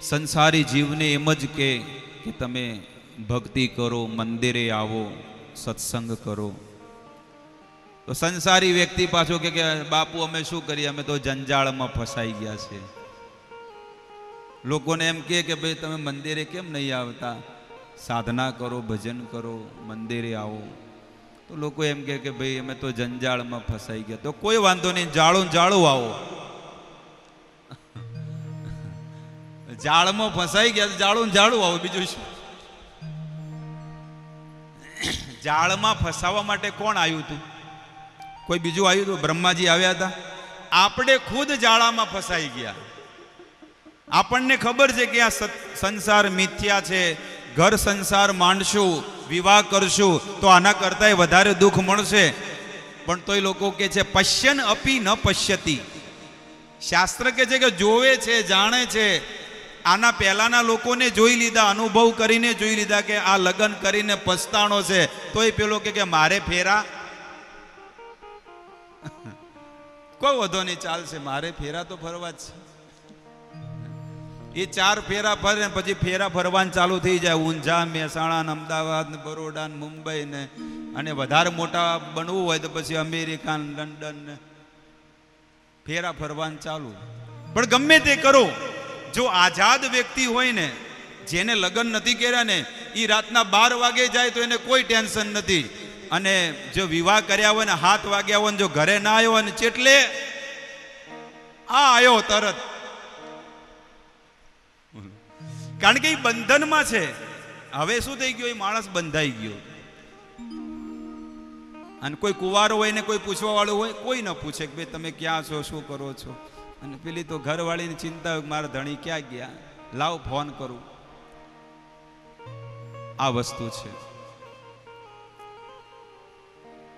સંસારી જીવને એમ જ કે તમે ભક્તિ કરો મંદિરે આવો સત્સંગ કરો તો સંસારી વ્યક્તિ પાછો કે બાપુ અમે શું કરીએ અમે તો જંજાળમાં ફસાઈ ગયા છે લોકોને એમ કે ભાઈ તમે મંદિરે કેમ નહીં આવતા સાધના કરો ભજન કરો મંદિરે આવો તો લોકો એમ કે ભાઈ અમે તો જંજાળમાં ફસાઈ ગયા તો કોઈ વાંધો નહીં જાળું આવો જાળમાં ફસાઈ ગયા જાળું આવો બીજું શું જાળમાં ફસાવા માટે કોણ આવ્યું હતું કોઈ બીજું આવ્યું હતું બ્રહ્માજી આવ્યા હતા આપણે ખુદ જાળામાં ફસાઈ ગયા આપણને ખબર છે કે આ સંસાર મિથ્યા છે ઘર સંસાર માંડશું વિવાહ કરશું તો આના કરતાંય વધારે દુઃખ મળશે પણ તોય લોકો કે છે પશ્યન અપી ન પશ્યતિ શાસ્ત્ર કે છે કે જોવે છે જાણે છે આના પહેલાના લોકોને જોઈ લીધા અનુભવ કરીને જોઈ લીધા કે આ લગ્ન કરીને પસ્તાણો છે તોય પેલો કે મારે ફેરા કોઈ વધો નહીં ચાલશે મારે ફેરા તો ફરવા જ છે એ 4 ફેરા ફરે ને પછી ફેરા ફરવાનું ચાલુ થઈ જાય ઊંઝા મહેસાણા અમદાવાદ ને બરોડા ને મુંબઈ ને અને વધારે મોટા બનવું હોય તો પછી અમેરિકા લંડન ને ફેરા ફરવાનું ચાલુ પણ ગમે તે કરો જો આઝાદ વ્યક્તિ હોય ને જેને લગ્ન નથી કર્યા ને એ રાતના 12 વાગે જાય તો એને કોઈ ટેન્શન નથી અને જો વિવાહ કર્યા હોય ને 7 વાગ્યા હોય ને જો ઘરે ના આવ્યો હોય ને ચેટલે આવ્યો તરત કારણ કે એ બંધનમાં છે હવે શું થઈ ગયું એ માણસ બંધાઈ ગયો અને કોઈ કુંવારો હોય ને કોઈ પૂછવા વાળું હોય કોઈ ન પૂછે કે ભાઈ તમે ક્યાં છો શું કરો છો અને પેલી તો ઘરવાળીની ચિંતા હોય, મારા ધણી ક્યાં ગયા, લાવ ફોન કરું. આ વસ્તુ છે.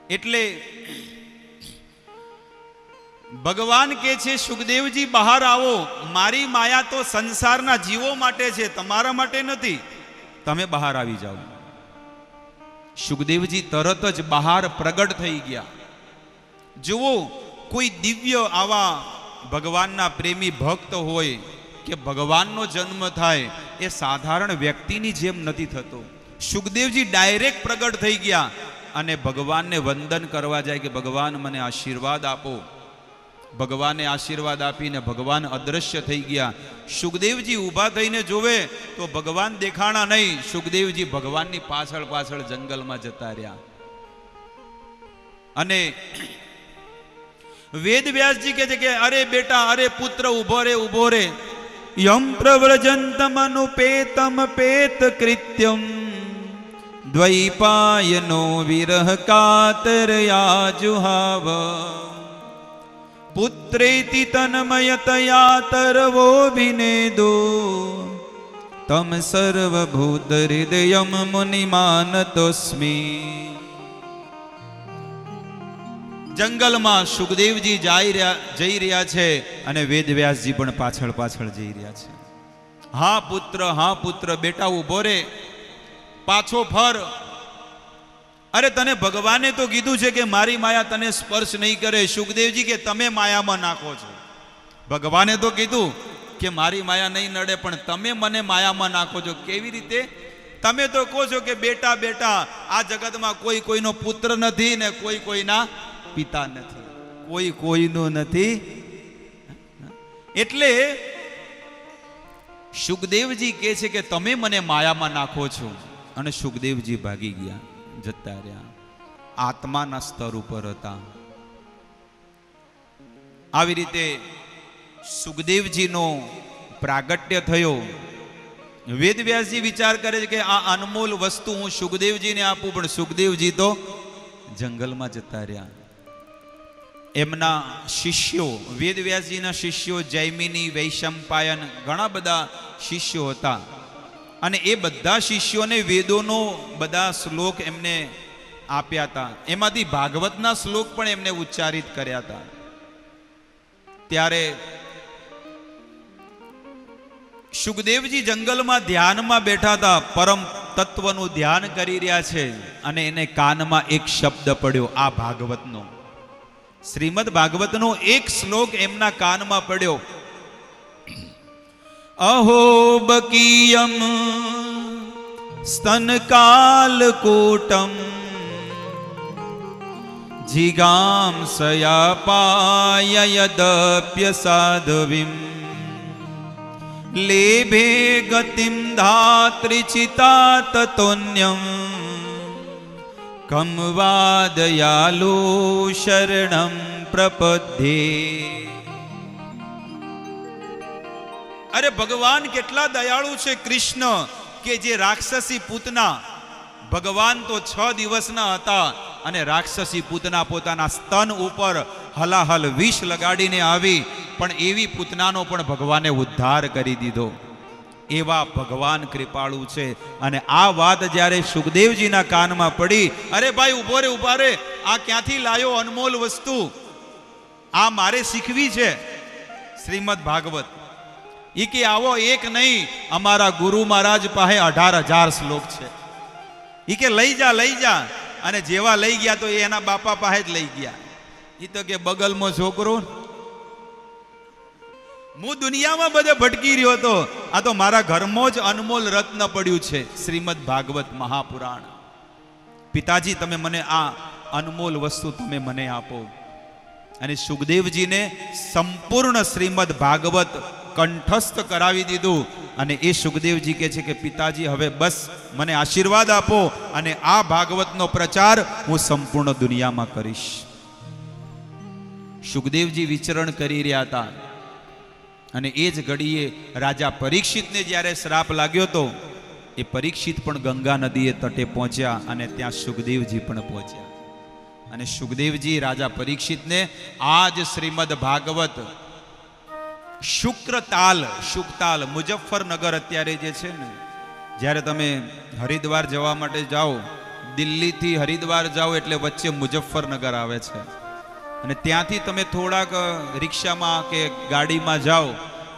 એટલે ભગવાન કે છે સુખદેવજી બહાર આવો, મારી માયા તો સંસારના જીવો માટે છે, તમારા માટે નથી, તમે બહાર આવી જાઓ. સુખદેવજી તરત જ બહાર પ્રગટ થઈ ગયા. જુઓ, કોઈ દિવ્ય આવા ભગવાનના પ્રેમી ભક્ત હોય કે ભગવાનનો જન્મ થાય એ સાધારણ વ્યક્તિની જેમ નથી થતો. સુખદેવજી ડાયરેક્ટ પ્રગટ થઈ ગયા અને ભગવાનને વંદન કરવા જાય કે ભગવાન મને આશીર્વાદ આપો. ભગવાને આશીર્વાદ આપીને ભગવાન અદ્રશ્ય થઈ ગયા. સુખદેવજી ઊભા થઈને જોવે તો ભગવાન દેખાણા નહીં. સુખદેવજી ભગવાનની પાછળ પાછળ જંગલમાં જતા રહ્યા. અને વેદ વ્યાસજી કહે છે કે અરે બેટા, અરે પુત્ર, ઉભો રે. યમ પ્રવ્રજંતમ અનુપેતમ પેત કૃત્યમ દ્વૈપાયનો વિરહ કાતરયા જુહાવ પુત્રેતિ તન્મયતયા તરવોભિનેદો તમ સર્વભૂત હૃદયમ મુનિમાનતોસ્મિ. જંગલમાં સુખદેવજી જઈ રહ્યા છે અને વેદવ્યાસજી પણ પાછળ પાછળ જઈ રહ્યા છે. હા પુત્ર, બેટા ઉભો રે, પાછો ફર. અરે તને ભગવાને તો કીધું છે કે મારી માયા તને સ્પર્શ નહીં કરે. સુખદેવજી કે તમે માયામાં નાખો છો. ભગવાને તો કીધું કે મારી માયા નહીં નડે, પણ તમે મને માયામાં નાખો છો. કેવી રીતે? તમે તો કહો છો કે બેટા બેટા, આ જગતમાં કોઈ કોઈનો પુત્ર નથી ને કોઈ કોઈના પિતા નથી, કોઈ કોઈનું નથી. એટલે સુખદેવજી કહે છે કે તમે મને માયામાં નાખો છો. અને સુખદેવજી ભાગી ગયા, જતા રહ્યા. આત્માના સ્તર ઉપર હતા. આવી રીતે સુખદેવજીનો પ્રાગટ્ય થયો. વેદવ્યાસજી વિચાર કરે છે કે આ અનમોલ વસ્તુ હું સુખદેવજીને આપું, પણ સુખદેવજી તો જંગલમાં જતા રહ્યા. એમના શિષ્યો, વેદવ્યાસજીના શિષ્યો જૈમિની, વૈશંપાયન, ઘણા બધા શિષ્યો હતા. અને એ બધા શિષ્યોને વેદોનો બધા શ્લોક એમને આપ્યા હતા. એમાંથી ભાગવતના શ્લોક પણ એમને ઉચ્ચારિત કર્યા હતા. ત્યારે સુખદેવજી જંગલમાં ધ્યાનમાં બેઠા હતા, પરમ તત્વનું ધ્યાન કરી રહ્યા છે. અને એને કાનમાં એક શબ્દ પડ્યો, આ ભાગવતનો, શ્રીમદ ભાગવતનો એક શ્લોક એમના કાનમાં પડ્યો. અહો બકીયમ સ્તનકાલકૂટમ જીગામ સયાપાય યદપ્ય સાધવીમ લેભે ગતિમ ધાત્રિચિતા તતોન્યમ કમ વાદયાલો શરણમ પ્રપદ્યે. અરે ભગવાન કેટલા દયાળુ છે. કૃષ્ણ કે જે રાક્ષસી પૂતના, ભગવાન તો 6 દિવસના હતા અને રાક્ષસી પૂતના પોતાના સ્તન ઉપર હલાહલ વિષ લગાડીને આવી, પણ એવી પૂતનાનો પણ ભગવાને ઉદ્ધાર કરી દીધો. એવા ભગવાન કૃપાળુ છે. અને આ વાત જ્યારે સુખદેવજીના કાનમાં પડી, અરે ભાઈ ઉભા રે, આ ક્યાંથી લાયો અનમોલ વસ્તુ? આ મારે શીખવી છે શ્રીમદ ભાગવત. ઈ કે આવો એક નહીં, અમારા ગુરુ મહારાજ પાસે 18,000 શ્લોક છે. ઈ કે લઈ જા. અને જેવા લઈ ગયા તો એના બાપા પાસે જ લઈ ગયા. ઈ તો કે બગલમાં છોકરો, હું દુનિયામાં બધે ભટકી રહ્યો હતો, આ તો મારા ઘરમાં જ અનમોલ રત્ન પડ્યું છે, શ્રીમદ ભાગવત મહાપુરાણ. પિતાજી તમે મને આ અનમોલ વસ્તુ તમે મને આપો. અને સુખદેવજીને સંપૂર્ણ શ્રીમદ ભાગવત કંઠસ્થ કરાવી દીધું. અને એ સુખદેવજી કહે છે કે પિતાજી હવે બસ મને આશીર્વાદ આપો અને આ ભાગવતનો પ્રચાર હું સંપૂર્ણ દુનિયામાં કરીશ. સુખદેવજી વિચરણ કરી રહ્યા હતા અને એ જ ઘડીએ રાજા પરીક્ષિતને જ્યારે શ્રાપ લાગ્યો તો એ પરીક્ષિત પણ ગંગા નદીએ તટે પહોંચ્યા અને ત્યાં સુખદેવજી પણ પહોંચ્યા. અને સુખદેવજી રાજા પરીક્ષિતને આ જ શ્રીમદ ભાગવત શુક્રતાલ, શુકતાલ મુજફ્ફરનગર અત્યારે જે છે ને, જ્યારે તમે હરિદ્વાર જવા માટે જાઓ, દિલ્હીથી હરિદ્વાર જાઓ એટલે વચ્ચે મુજફ્ફરનગર આવે છે, અને ત્યાંથી તમે થોડાક રિક્ષામાં કે ગાડીમાં જાઓ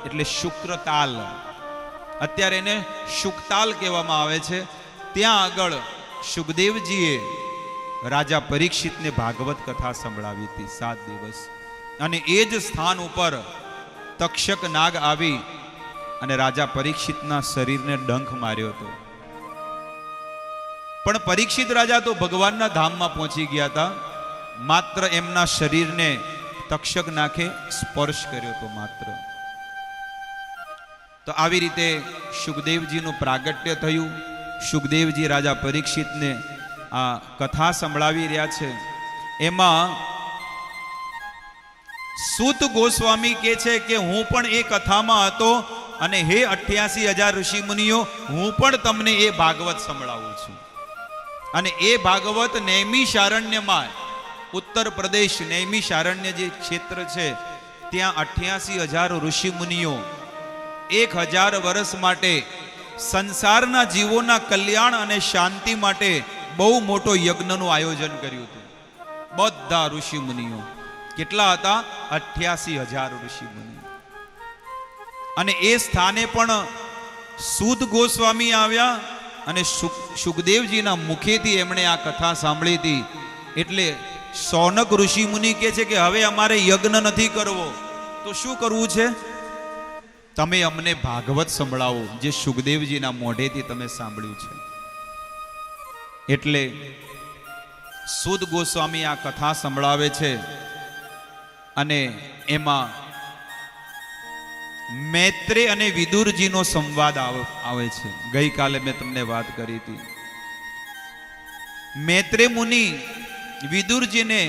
એટલે શુક્રતાલ, અત્યારે એને શુકતાલ કહેવામાં આવે છે. ત્યાં આગળ સુખદેવજીએ રાજા પરીક્ષિતને ભાગવત કથા સંભળાવી હતી 7 દિવસ, અને એ જ સ્થાન ઉપર તક્ષક નાગ આવી અને રાજા પરીક્ષિતના શરીરને ડંખ માર્યો હતો. પણ પરીક્ષિત રાજા તો ભગવાનના ધામમાં પહોંચી ગયા હતા, માત્ર એમના શરીરને તક્ષક નાખે સ્પર્શ કર્યો હતો માત્ર. તો આવી રીતે સુખદેવજીનું પ્રાગટ્ય થયું. સુખદેવજી રાજા પરીક્ષિતને આ કથા સંભળાવી રહ્યા છે. એમાં સૂત ગોસ્વામી કહે છે કે હું પણ એ કથામાં હતો, અને હે 88,000 ઋષિ મુનિઓ, હું પણ તમને એ ભાગવત સંભળાવું છું. અને એ ભાગવત નૈમિષારણ્યમાં, ઉત્તર પ્રદેશ નૈમિષારણ્ય જે ક્ષેત્ર છે, ત્યાં 88,000 ઋષિ મુનિઓ 1000 વર્ષ માટે સંસારના જીવોના કલ્યાણ અને શાંતિ માટે બહુ મોટો યજ્ઞનું આયોજન કર્યું હતું. બધા ઋષિ મુનિઓ કેટલા હતા? 88,000 ઋષિ મુનિઓ. અને એ સ્થાને પણ સૂત ગોસ્વામી આવ્યા અને સુખદેવજીના મુખેથી એમણે આ કથા સાંભળી હતી. એટલે સૌનક ઋષિ મુનિ કહે છે કે હવે અમારે યજ્ઞ નથી કરવો, તો શું કરવું છે? તમે અમને ભાગવત સંભળાવો, જે સુખદેવજીના મોઢેથી તમે સાંભળ્યું છે. એટલે સૂત ગોસ્વામી આ કથા સંભળાવે છે, અને એમાં મૈત્રેય અને વિદુરજીનો સંવાદ આવે છે. ગઈકાલે મેં તમને વાત કરી હતી. મૈત્રેય મુનિ વિદુરજીને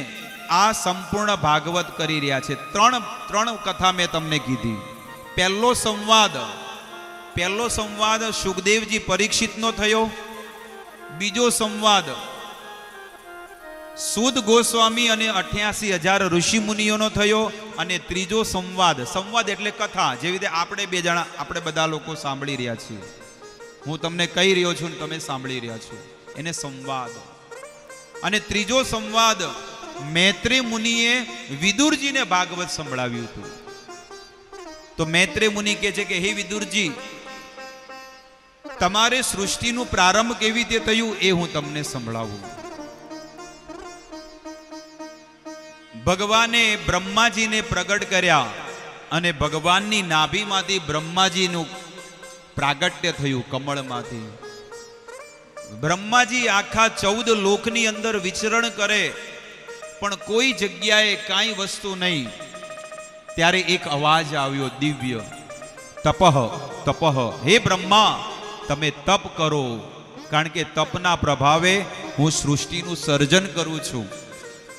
આ સંપૂર્ણ ભાગવત કરી રહ્યા છે. ત્રણ કથા મેં તમને કીધી. પહેલો સંવાદ સુખદેવજી પરીક્ષિતનો થયો. બીજો સંવાદ સૂત ગોસ્વામી અને 88,000 ઋષિ મુનિઓનો થયો. અને ત્રીજો સંવાદ એટલે કથા, જેવી રીતે આપણે બધા લોકો સાંભળી રહ્યા છીએ. હું તમને કહી રહ્યો છું ને તમે સાંભળી રહ્યા છો, એને સંવાદ. અને ત્રીજો સંવાદ મૈત્રેય મુનિએ વિદુરજીને ભાગવત સંભળાવ્યું હતું. તો મૈત્રેય મુનિ કહે છે કે હે વિદુરજી, તમારે સૃષ્ટિનું પ્રારંભ કેવી રીતે થયું એ હું તમને સંભળાવું. ભગવાને બ્રહ્માજીને પ્રગટ કર્યા, અને ભગવાનની નાભીમાંથી બ્રહ્માજીનું પ્રાગટ્ય થયું કમળમાંથી. બ્રહ્માજી આખા 14 લોકની અંદર વિચરણ કરે, પણ કોઈ જગ્યાએ કાંઈ વસ્તુ નહીં. ત્યારે એક અવાજ આવ્યો દિવ્ય, તપઃ, હે બ્રહ્મા, તમે તપ કરો, કારણ કે તપના પ્રભાવે હું સૃષ્ટિનું સર્જન કરું છું.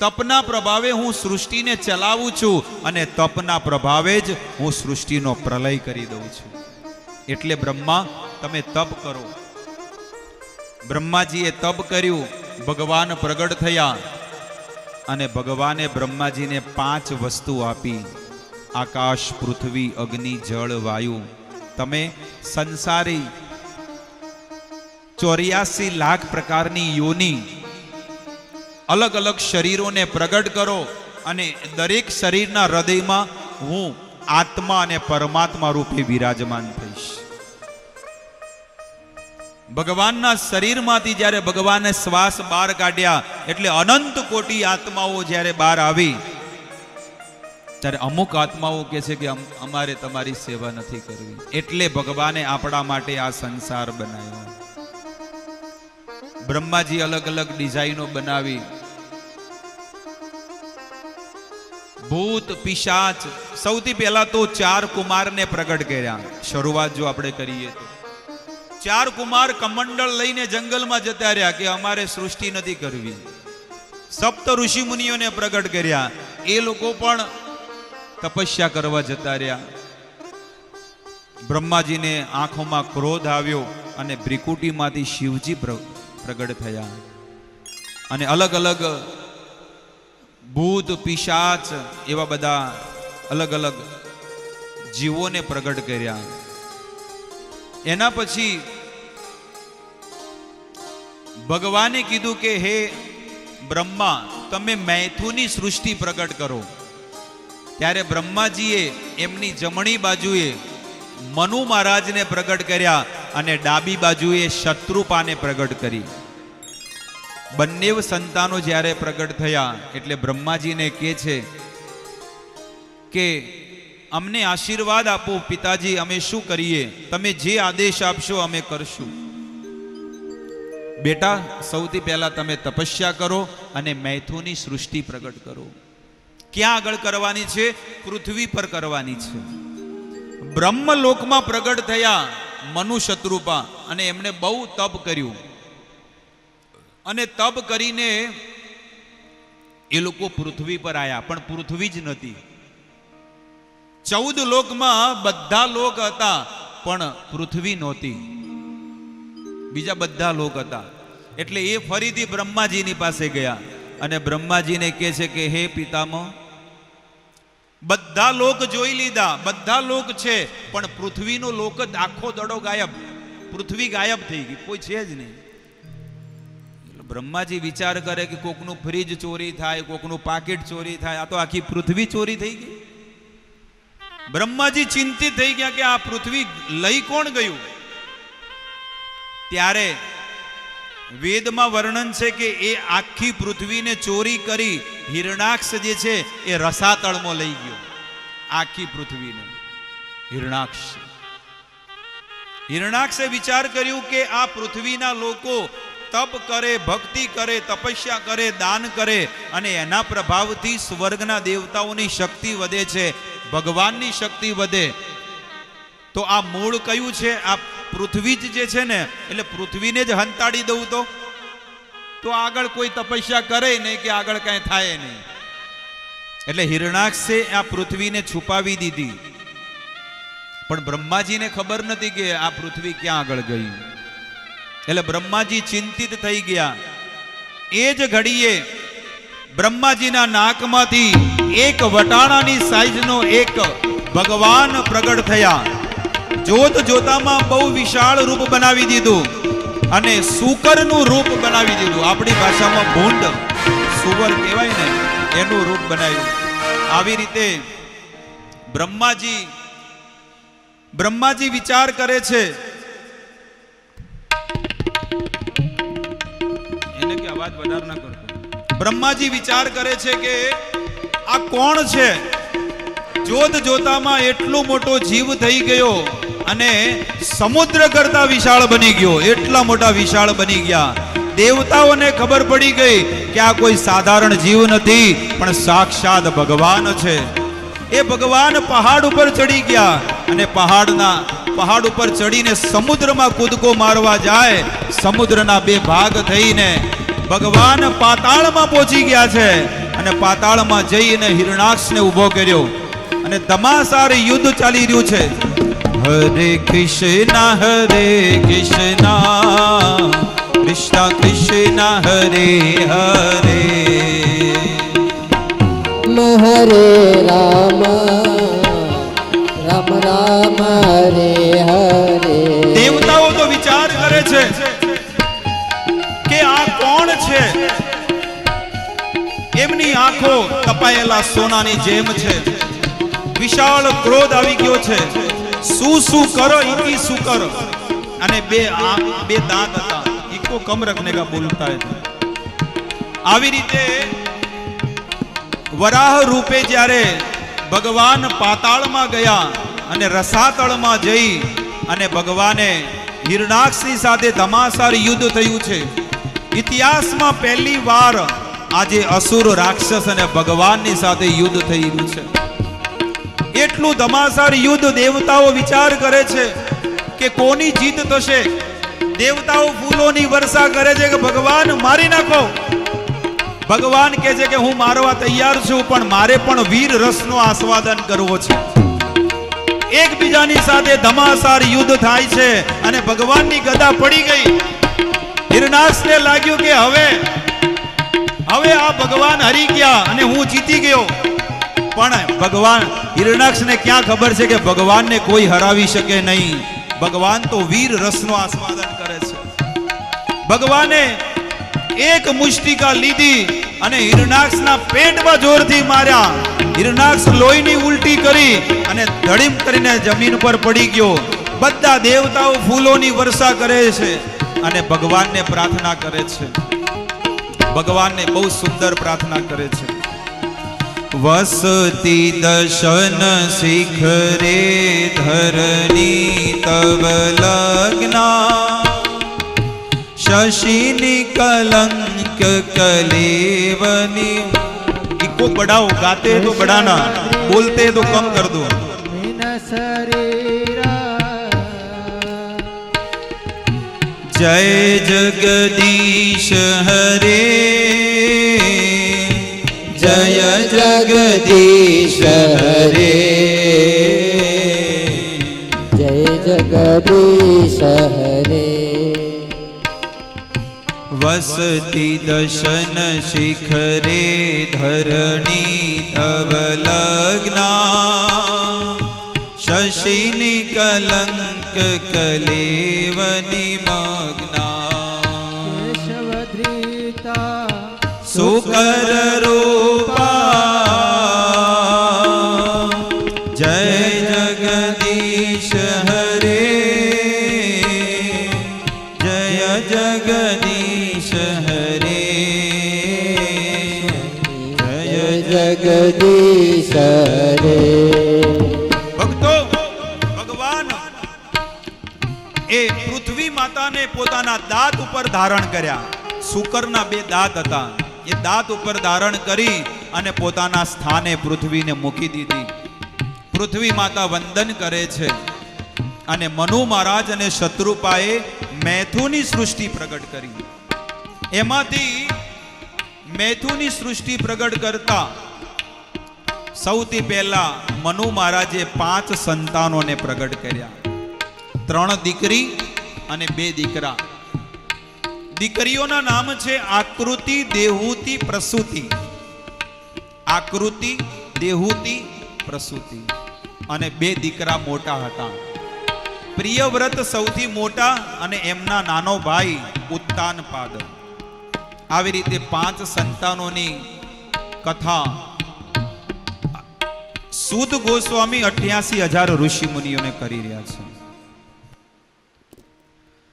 તપના પ્રભાવે હું સૃષ્ટિને ચલાવું છું, અને તપના પ્રભાવે જ હું સૃષ્ટિનો પ્રલય કરી દઉં છું. એટલે બ્રહ્મા, તમે તપ કરો. બ્રહ્માજીએ તપ કર્યું, ભગવાન પ્રગટ થયા, અને ભગવાને બ્રહ્માજીને 5 વસ્તુ આપી. આકાશ, પૃથ્વી, અગ્નિ, જળ, વાયુ. તમે સંસારી 84 લાખ પ્રકારની યોની, અલગ અલગ શરીરોને પ્રગટ કરો, અને દરેક શરીરના હૃદયમાં હું આત્મા અને પરમાત્મા રૂપે વિરાજમાન થઈશ. ભગવાનના શરીરમાંથી જ્યારે ભગવાને શ્વાસ બહાર કાઢ્યા, એટલે અનંત કોટી આત્માઓ જ્યારે બહાર આવી, ત્યારે અમુક આત્માઓ કહે છે કે અમારે તમારી સેવા નથી કરવી. એટલે ભગવાને આપણા માટે આ સંસાર બનાવ્યો. બ્રહ્માજી અલગ અલગ ડિઝાઇનો બનાવી. ભૂત, પિશાચ, સૌથી પહેલા તો 4 કુમારને પ્રગટ કર્યા. શરૂઆત જો આપણે કરીએ તો 4 કુમાર કમંડળ લઈને જંગલમાં જતા રહ્યા કે અમારે સૃષ્ટિ નથી કરવી. સપ્ત ઋષિ મુનિઓને પ્રગટ કર્યા, એ લોકો પણ તપસ્યા કરવા જતા રહ્યા. બ્રહ્માજીને આંખોમાં ક્રોધ આવ્યો, અને ભ્રિકુટીમાંથી શિવજી પ્રગટ થયા. અને અલગ અલગ ભૂત, પિશાચ, એવા બધા અલગ અલગ જીવોને પ્રગટ કર્યા. એના પછી ભગવાને કીધું કે હે બ્રહ્મા, તમે મૈથુનની સૃષ્ટિ પ્રગટ કરો. ત્યારે બ્રહ્માજીએ એમની જમણી બાજુએ મનુ મહારાજને પ્રગટ કર્યા અને ડાબી બાજુએ શત્રુપાને પ્રગટ કરી. બંને સંતાનો જ્યારે પ્રગટ થયા એટલે બ્રહ્માજીને કહે છે કે અમને આશીર્વાદ આપો પિતાજી, અમે શું કરીએ? તમે જે આદેશ આપશો અમે કરશું. બેટા, સૌથી પહેલા તમે તપસ્યા કરો અને મૈથુનની સૃષ્ટિ પ્રગટ કરો. ક્યાં આગળ કરવાની છે? પૃથ્વી પર કરવાની છે. બ્રહ્મલોકમાં પ્રગટ થયા મનુ શત્રુપા અને એમણે બહુ તપ કર્યું અને તપ કરીને એ લોકો પૃથ્વી પર આવ્યા, પણ પૃથ્વી જ નથી. 14 લોકમાં બધા લોક હતા પણ પૃથ્વી નહોતી, બીજા બધા લોક હતા. એટલે એ ફરીથી બ્રહ્માજીની પાસે ગયા અને બ્રહ્માજીને કહે છે કે હે પિતામહ, બધા લોક જોઈ લીધા, બધા લોક છે, પણ પૃથ્વીનો લોક જ આખો દડો ગાયબ, પૃથ્વી ગાયબ થઈ ગઈ, કોઈ છે જ નહીં. બ્રહ્માજી વિચાર કરે કે કોકનું ફ્રીજ ચોરી થાય, કોકનું પાકીટ ચોરી થાય, આ તો આખી પૃથ્વી ચોરી થઈ ગઈ. બ્રહ્માજી ચિંતિત થઈ ગયા કે આ પૃથ્વી લઈ કોણ ગયું? ત્યારે વેદમાં વર્ણન છે કે એ આખી પૃથ્વીને ચોરી કરી હિરણાક્ષ જે છે એ રસાતળમાં લઈ ગયો. આખી પૃથ્વીને હિરણાક્ષે વિચાર કર્યું કે આ પૃથ્વીના લોકો તપ કરે, ભક્તિ કરે, તપસ્યા કરે, દાન કરે અને એના પ્રભાવથી સ્વર્ગના દેવતાઓની શક્તિ વધે છે, ભગવાનની શક્તિ વધે. તો આ મૂળ કયું છે? આ પૃથ્વી જ જે છે ને, એટલે પૃથ્વીને જ હંતાડી દઉં તો આગળ કોઈ તપસ્યા કરે નહીં કે આગળ કાંઈ થાય નહીં. એટલે હિરણાક્ષે આ પૃથ્વીને છુપાવી દીધી, પણ બ્રહ્માજીને ખબર નથી કે આ પૃથ્વી ક્યાં આગળ ગઈ. એટલે બ્રહ્માજી ચિંતિત થઈ ગયા. એ જ ઘડીએ બ્રહ્માજીના નાકમાંથી એક વટાણાની સાઈઝનો એક ભગવાન પ્રગટ થયા. જોત જોતામાં બહુ વિશાળ રૂપ બનાવી દીધું અને સુકરનું રૂપ બનાવી દીધું. આપણી ભાષામાં ભૂંડ, સુવર કહેવાય ને, એનું રૂપ બનાવ્યું. આવી રીતે બ્રહ્માજી વિચાર કરે છે, એને કે અવાજ વધારે ના કરતો. બ્રહ્માજી વિચાર કરે છે કે આ કોણ છે? જોત જોતામાં એટલો મોટો જીવ થઈ ગયો અને સમુદ્ર કરતા વિશાળ બની ગયો, એટલા મોટા વિશાળ બની ગયા. દેવતાઓને ખબર પડી ગઈ કે આ કોઈ સાધારણ જીવ નથી, પણ સાક્ષાત ભગવાન છે. એ ભગવાન પહાડ ઉપર ચડી ગયા અને પહાડ ઉપર ચડીને સમુદ્રમાં કૂદકો મારવા જાય. સમુદ્રના 2 ભાગ થઈને ભગવાન પાતાળમાં પહોંચી ગયા છે અને પાતાળમાં જઈને હિરણાક્ષને ઊભો કર્યો અને ધમાસાર યુદ્ધ ચાલી રહ્યું છે. હરે કૃષ્ણ કૃષ્ણ કૃષ્ણ હરે હરે, હરે રામ રામ રામ હરે હરે. દેવતાઓ તો વિચાર કરે છે કે આ કોણ છે? એમની આંખો તપાયેલા સોનાની જેમ છે. વિશાળ ક્રોધ આવી ગયો છે. શું કરો ઇકી શું કરો, અને બે દાંત હતા, ઇકો કમ રખને કા બોલતા હે. આવી રીતે વરાહ રૂપે જ્યારે ભગવાન પાતાળમાં ગયા અને રસાતળમાં જઈ અને ભગવાને હિરણાક્ષની સાથે ધમાસાર યુદ્ધ થયું છે. ઇતિહાસમાં પહેલી વાર આજે અસુર રાક્ષસ અને ભગવાનની સાથે યુદ્ધ થઈ રહ્યું છે. એટલું ધમાસાર યુદ્ધ. દેવતાઓ વિચાર કરે છે કે કોની જીત થશે. દેવતાઓ ફૂલોની વર્ષા કરે છે કે ભગવાન મારી નાખો. ભગવાન કહે છે કે હું મારવા તૈયાર છું, પણ મારે પણ વીર રસનો આસ્વાદન કરવો છે. એકબીજાની સાથે ધમાસાર યુદ્ધ થાય છે અને ભગવાનની ગદા પડી ગઈ. હિરણાક્ષને લાગ્યું કે હવે આ ભગવાન હરી ગયા અને હું જીતી ગયો. પણ ભગવાન હિરણાક્ષને ક્યાં ખબર છે કે ભગવાનને કોઈ હરાવી શકે નહીં. ભગવાન તો વીર રસનો આસ્વાદન કરે છે. ભગવાને એક મુષ્ટિકા લીધી અને હિરણાક્ષના પેટમાં જોરથી માર્યા. હિરણાક્ષ લોહીની ઉલટી કરી અને ધડીમ કરીને જમીન પર પડી ગયો. બધા દેવતાઓ ફૂલોની વર્ષા કરે છે અને ભગવાનને પ્રાર્થના કરે છે. ભગવાનને બહુ સુંદર પ્રાર્થના કરે છે. વસતી દશન શિખરે ધરની તવ લગ્ના શશિની કલંક કલેવની. इको बढ़ाओ, गाते तो बढ़ाना, बोलते तो कम कर दो. मीन शरीरा जय जगदीश हरे, जय जगदीश हरे, जय जगदीश हरे. वसती दशन शिखरे धरणी तव लग्ना शशिनी कलंक कलेवनी मग्ना केशवधृता सुकर रूपा जय जगदीश हरे, जय जगदीश हरे, जय जगदीश हरे. ભક્તો, ભગવાન એ પૃથ્વી માતાને પોતાના દાંત ઉપર ધારણ કર્યા. શુકરના બે દાંત હતા. એ દાંત ઉપર ધારણ કરી અને પોતાના સ્થાને પૃથ્વીને મૂકી દીધી. પૃથ્વી માતા વંદન કરે છે અને મનુ મહારાજ અને શત્રુપાએ મૈથુની સૃષ્ટિ પ્રગટ કરી. એમાંથી મૈથુની સૃષ્ટિ પ્રગટ કરતા સૌથી પહેલા મનુ મહારાજે 5 સંતાનોને પ્રગટ કર્યા. 3 દીકરી અને 2 દીકરા. દીકરીઓના નામ છે આકૃતિ, દેહૂતિ, પ્રસૂતિ. આકૃતિ, દેહૂતિ, પ્રસૂતિ. અને 2 દીકરા મોટા હતા. પ્રિયવ્રત સૌથી મોટા અને એમના નાનો ભાઈ ઉત્તાનપાદ. આવી રીતે 5 સંતાનોની કથા સુદ ગોસ્વામી 88,000 ઋષિ મુનિઓને કરી રહ્યા છે.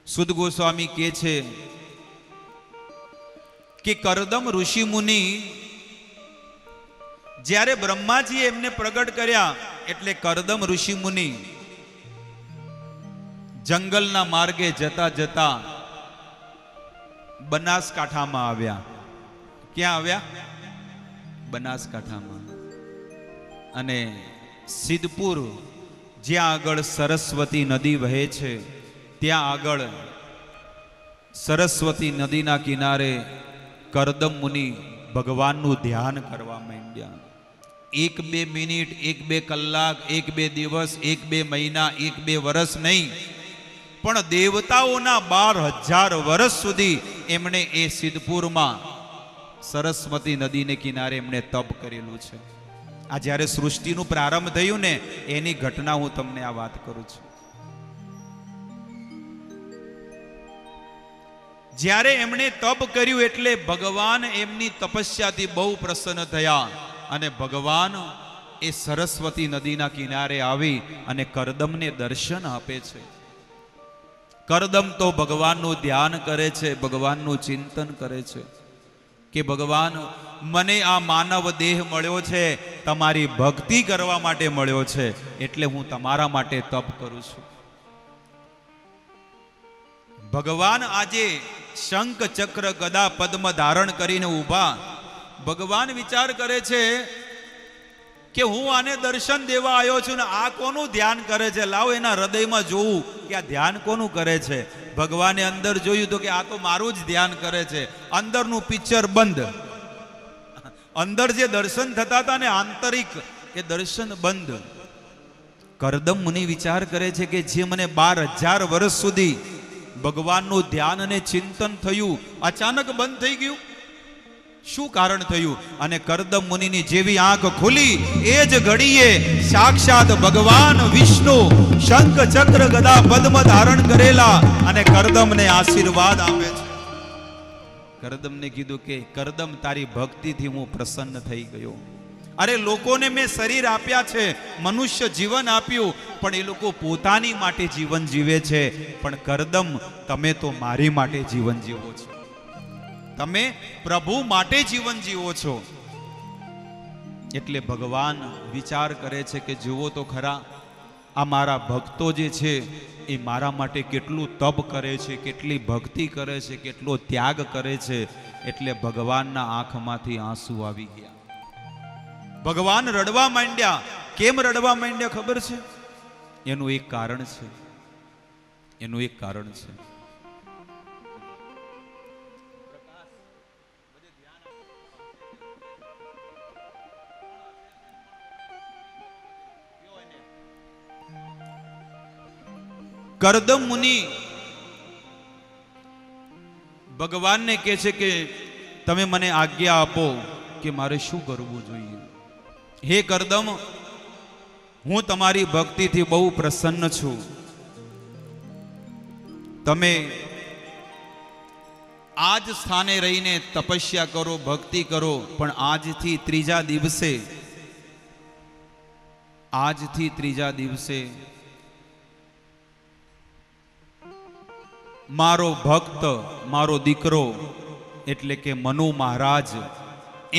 સુદ ગોસ્વામી કહે છે કે કરદમ ઋષિ મુનિ જ્યારે બ્રહ્માજી એમને પ્રગટ કર્યા એટલે કરદમ ઋષિ મુનિ જંગલના માર્ગે જતા જતા બનાસકાંઠામાં આવ્યા. ક્યાં આવ્યા? બનાસકાંઠામાં. અને સિદ્ધપુર જ્યાં આગળ સરસ્વતી નદી વહે છે ત્યાં આગળ સરસ્વતી નદીના કિનારે કરદમ મુનિ ભગવાનનું ધ્યાન કરવા માંડ્યા. 1-2 મિનિટ, 1-2 કલાક, 1-2 દિવસ, 1-2 મહિના, 1-2 વર્ષ નહીં, પણ દેવતાઓના 12,000 વર્ષ સુધી એમણે એ સિદ્ધપુરમાં સરસ્વતી નદીને કિનારે એમણે તપ કરેલું છે. આ જ્યારે સૃષ્ટિનું પ્રારંભ થયું ને એની ઘટના હું તમને આ વાત કરું છું. જ્યારે એમણે તપ કર્યું એટલે ભગવાન એમની તપસ્યાથી બહુ પ્રસન્ન થયા અને ભગવાન એ સરસ્વતી નદીના કિનારે આવી અને કરદમને દર્શન આપે છે. કરદમ તો ભગવાનનું ધ્યાન કરે છે, ભગવાનનું ચિંતન કરે છે કે ભગવાન મને આ માનવ દેહ મળ્યો છે તમારી ભક્તિ કરવા માટે મળ્યો છે, એટલે હું તમારા માટે તપ કરું છું. ભગવાન આજે શંખ ચક્ર ગદા પદ્મ ધારણ કરીને ઊભા. ભગવાન વિચાર કરે છે કે હું આને દર્શન દેવા આવ્યો છું ને આ કોનું ધ્યાન કરે છે, લાવો એના હૃદયમાં જોવું કે આ ધ્યાન કોનું કરે છે. ભગવાને અંદર જોયું તો કે આ તો મારું જ ધ્યાન કરે છે. અંદરનું પિક્ચર બંધ. અંદર જે દર્શન થતા હતા ને આંતરિક એ દર્શન બંધ. કરદમ મુનિ વિચાર કરે છે કે જે મને 12,000 વર્ષ સુધી ભગવાનનું ધ્યાન અને ચિંતન થયું અચાનક બંધ થઈ ગયું. શું કારણ થયું? અને કરદમ મુનિની જેવી આંખ ખુલી એ જ ઘડીએ સાક્ષાત ભગવાન વિષ્ણુ શંખ ચક્ર ગદા પદ્મ ધારણ કરેલા અને કરદમને આશીર્વાદ આપે છે. કરદમને કીધું કે કરદમ તારી ભક્તિથી હું પ્રસન્ન થઈ ગયો. અરે લોકોને મેં શરીર આપ્યા છે, મનુષ્ય જીવન આપ્યું, પણ એ લોકો પોતાની માટે જીવન જીવે છે, પણ કરદમ તમે તો મારી માટે જીવન જીવો છો, તમે પ્રભુ માટે જીવન જીવો છો. એટલે ભગવાન વિચાર કરે છે કે જુઓ તો ખરા, આ મારા ભક્તો જે છે એ મારા માટે કેટલું તપ કરે છે, કેટલી ભક્તિ કરે છે, કેટલો ત્યાગ કરે છે. એટલે ભગવાનના આંખમાંથી આંસુ આવી ગયા. ભગવાન રડવા માંડ્યા. કેમ રડવા માંડ્યા ખબર છે? એનું એક કારણ છે. એનું એક કારણ છે. કરદમ મુનિ ભગવાનને કહે છે કે તમે મને આજ્ઞા આપો કે મારે શું કરવું જોઈએ. હે કરદમ, હું તમારી ભક્તિથી બહુ પ્રસન્ન છું. તમે આજ સ્થાને રહીને તપસ્યા કરો, ભક્તિ કરો, પણ આજથી ત્રીજા દિવસે મારો ભક્ત, મારો દીકરો એટલે કે મનુ મહારાજ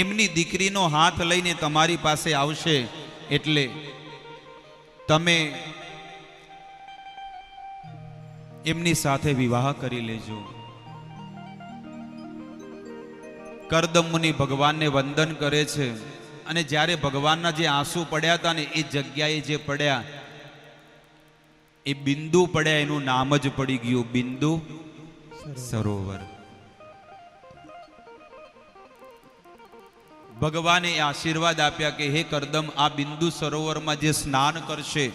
એમની દીકરીનો હાથ લઈને તમારી પાસે આવશે, એટલે તમે એમની સાથે વિવાહ કરી લેજો. કરદમ મુનિ ભગવાનને વંદન કરે છે. અને જ્યારે ભગવાનના જે આંસુ પડ્યા હતા ને એ જગ્યાએ જે પડ્યા એ બિંદુ પડ્યા, એનું નામ જ પડી ગયું બિંદુ સરોવર. ભગવાને આશીર્વાદ આપ્યા કે હે કરદમ, આ બિંદુ સરોવરમાં જે સ્નાન કરશે,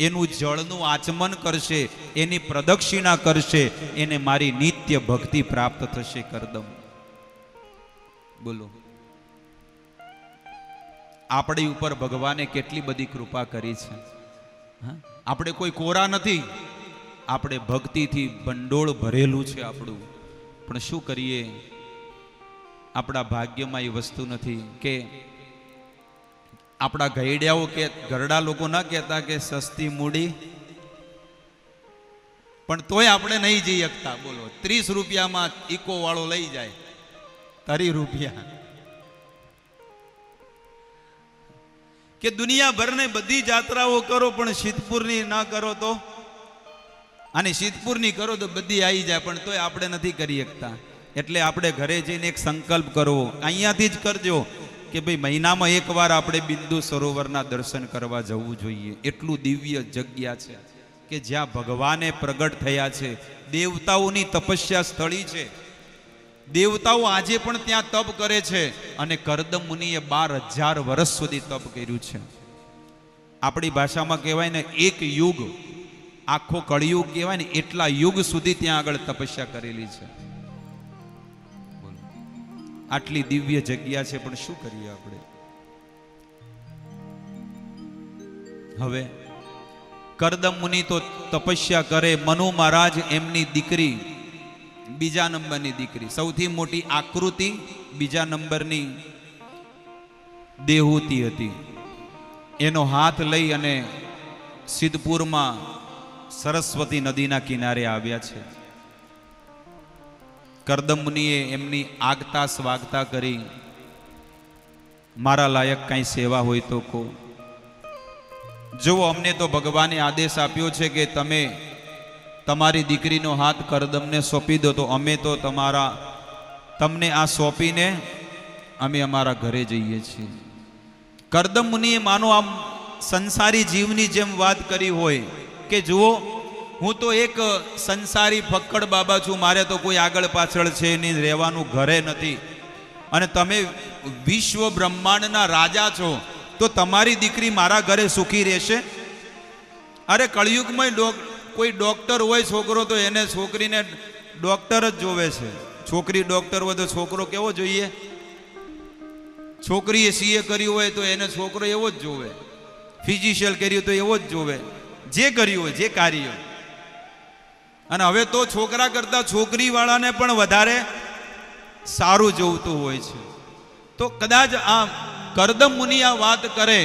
એનું જળનું આચમન કરશે, એની પ્રદક્ષિણા કરશે, એને મારી નિત્ય ભક્તિ પ્રાપ્ત થશે. કરદમ બોલો, આપણી ઉપર ભગવાને કેટલી બધી કૃપા કરી છે. આપણે કોઈ કોરા નથી, આપણે ભક્તિથી ભંડોળ ભરેલું છે આપણું. પણ શું કરીએ, આપણા ભાગ્યમાં એ વસ્તુ નથી કે આપણા ગઈડિયાઓ કે ઘરડા લોકો ના કહેતા કે સસ્તી મૂડી, પણ તોય આપણે નહીં જઈ શકતા. બોલો, 30 રૂપિયામાં ઇકો વાળો લઈ જાય 30 રૂપિયા. કે દુનિયાભરને બધી જાત્રાઓ કરો પણ સિદ્ધપુરની ના કરો તો, અને સિદ્ધપુરની કરો તો બધી આવી જાય, પણ તોય આપણે નથી કરી શકતા. એટલે આપણે ઘરે જઈને એક સંકલ્પ કરવો, અહીંયાથી જ કરજો કે ભાઈ મહિનામાં એકવાર આપણે બિંદુ સરોવરના દર્શન કરવા જવું જોઈએ. એટલું દિવ્ય જગ્યા છે કે જ્યાં ભગવાને પ્રગટ થયા છે. દેવતાઓની તપસ્યા સ્થળી છે. દેવતાઓ આજે પણ ત્યાં તપ કરે છે. અને કરદમ મુનિએ 12,000 વર્ષ સુધી તપ કર્યું છે. આપણી ભાષામાં કહેવાય ને એક યુગ, આખો કળિયુગ કહેવાય ને, એટલા યુગ સુધી ત્યાં આગળ તપસ્યા કરેલી છે. આટલી દિવ્ય જગ્યા છે, પણ શું કરીએ આપણે? હવે કરદમ મુનિ તો તપસ્યા કરે. મનુ મહારાજ એમની દીકરી, બીજા નંબરની દીકરી, સૌથી મોટી આકૃતિ, બીજા નંબરની દેહૂતી હતી. એનો હાથ લઈ અને સિદ્ધપુરમાં સરસ્વતી નદીના કિનારે આવ્યા છે. કરદમ મુનિએ એમની આગતા સ્વાગતા કરી. મારા લાયક કઈ સેવા હોય તો કહો. જો અમને તો ભગવાને આદેશ આપ્યો છે કે તમે તમારી દીકરીનો હાથ કરદમને સોંપી દો, તો અમે તો તમને આ સોંપીને અમે અમારા ઘરે જઈએ છીએ. કરદમ મુનિએ માનો આમ સંસારી જીવની જેમ વાત કરી હોય કે જુઓ, હું તો એક સંસારી ફક્કડ બાબા છું, મારે તો કોઈ આગળ પાછળ છે નહીં, રહેવાનું ઘરે નથી, અને તમે વિશ્વ બ્રહ્માંડના રાજા છો, તો તમારી દીકરી મારા ઘરે સુખી રહેશે? અરે કળિયુગમાં કોઈ ડોક્ટર હોય છોકરો, તો એને છોકરીને ડોક્ટર જ જોવે છે. છોકરી ડોક્ટર હોય તો છોકરો કેવો જોઈએ? છોકરીએ સીએ કર્યું હોય તો એને છોકરો એવો જ જોવે, ફિઝિશિયલ કર્યું તો એવો જ જોવે, જે કર્યું હોય જે કાર્ય. અને હવે તો છોકરા કરતા છોકરીવાળાને પણ વધારે સારું જોવતું હોય છે. તો કદાચ આ કરદમ મુનિ આ વાત કરે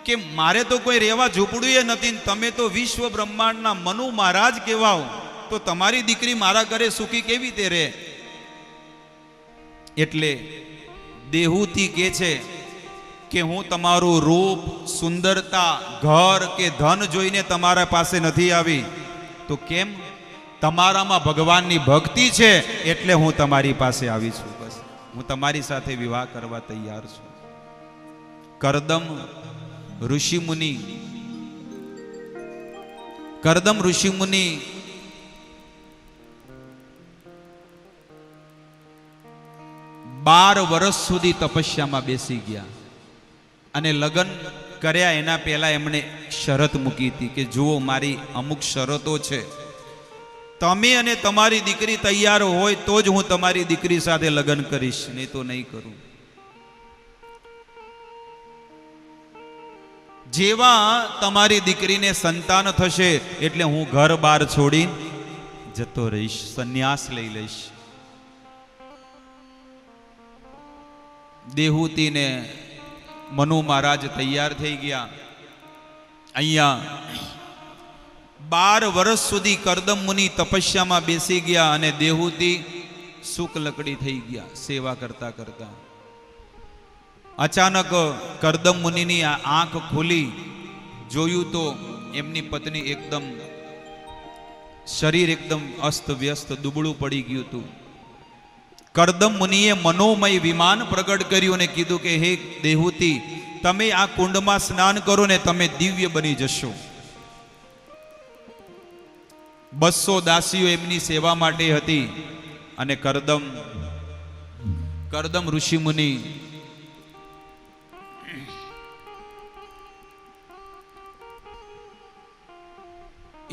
કે મારે તો કોઈ રહેવા ઝૂંપડું નથી, તમે તો વિશ્વ બ્રહ્માંડના મનુ મહારાજ કહેવાઓ, તો તમારી દીકરી મારા ઘરે સુખી કેવી રીતે રહે? એટલે દેહૂતી કહે છે કે હું તમારું રૂપ, સુંદરતા, ઘર કે ધન જોઈને તમારા પાસે નથી આવી. તો કેમ? તમારામાં ભગવાનની ભક્તિ છે એટલે હું તમારી પાસે આવી છું. બસ હું તમારી સાથે વિવાહ કરવા તૈયાર છું. કરદમ ઋષિ મુનિ 12 વર્ષ સુધી તપસ્યામાં બેસી ગયા અને લગ્ન કર્યા એના પહેલા એમણે શરત મૂકી હતી કે જુઓ, મારી અમુક શરતો છે, તમે અને તમારી દીકરી તૈયાર હોય તો જ હું તમારી દીકરી સાથે લગ્ન કરીશ, નહીં તો નહીં કરું. જેવા તમારી દીકરીને સંતાન થશે એટલે હું ઘર બાર છોડીને જતો રહીશ, સંન્યાસ લઈ લઈશ. દેહૂતીને મનુ મહારાજ તૈયાર થઈ ગયા. અહીંયા 12 વર્ષ સુધી કરદમ મુનિ તપસ્યામાં બેસી ગયા અને દેહૂતી સુક લકડી થઈ ગયા સેવા કરતા કરતા. અચાનક કરદમ મુનિની આંખ ખુલી, જોયું તો એમની પત્ની એકદમ શરીર એકદમ અસ્ત વ્યસ્ત દુબળું પડી ગયું હતું. કરદમ મુનિએ મનોમય વિમાન પ્રગટ કર્યું અને કીધું કે હે દેહૂતી, તમે આ કુંડમાં સ્નાન કરો ને તમે દિવ્ય બની જશો. 200 દાસીઓ એમની સેવા માટે હતી અને કરદમ ઋષિ મુનિ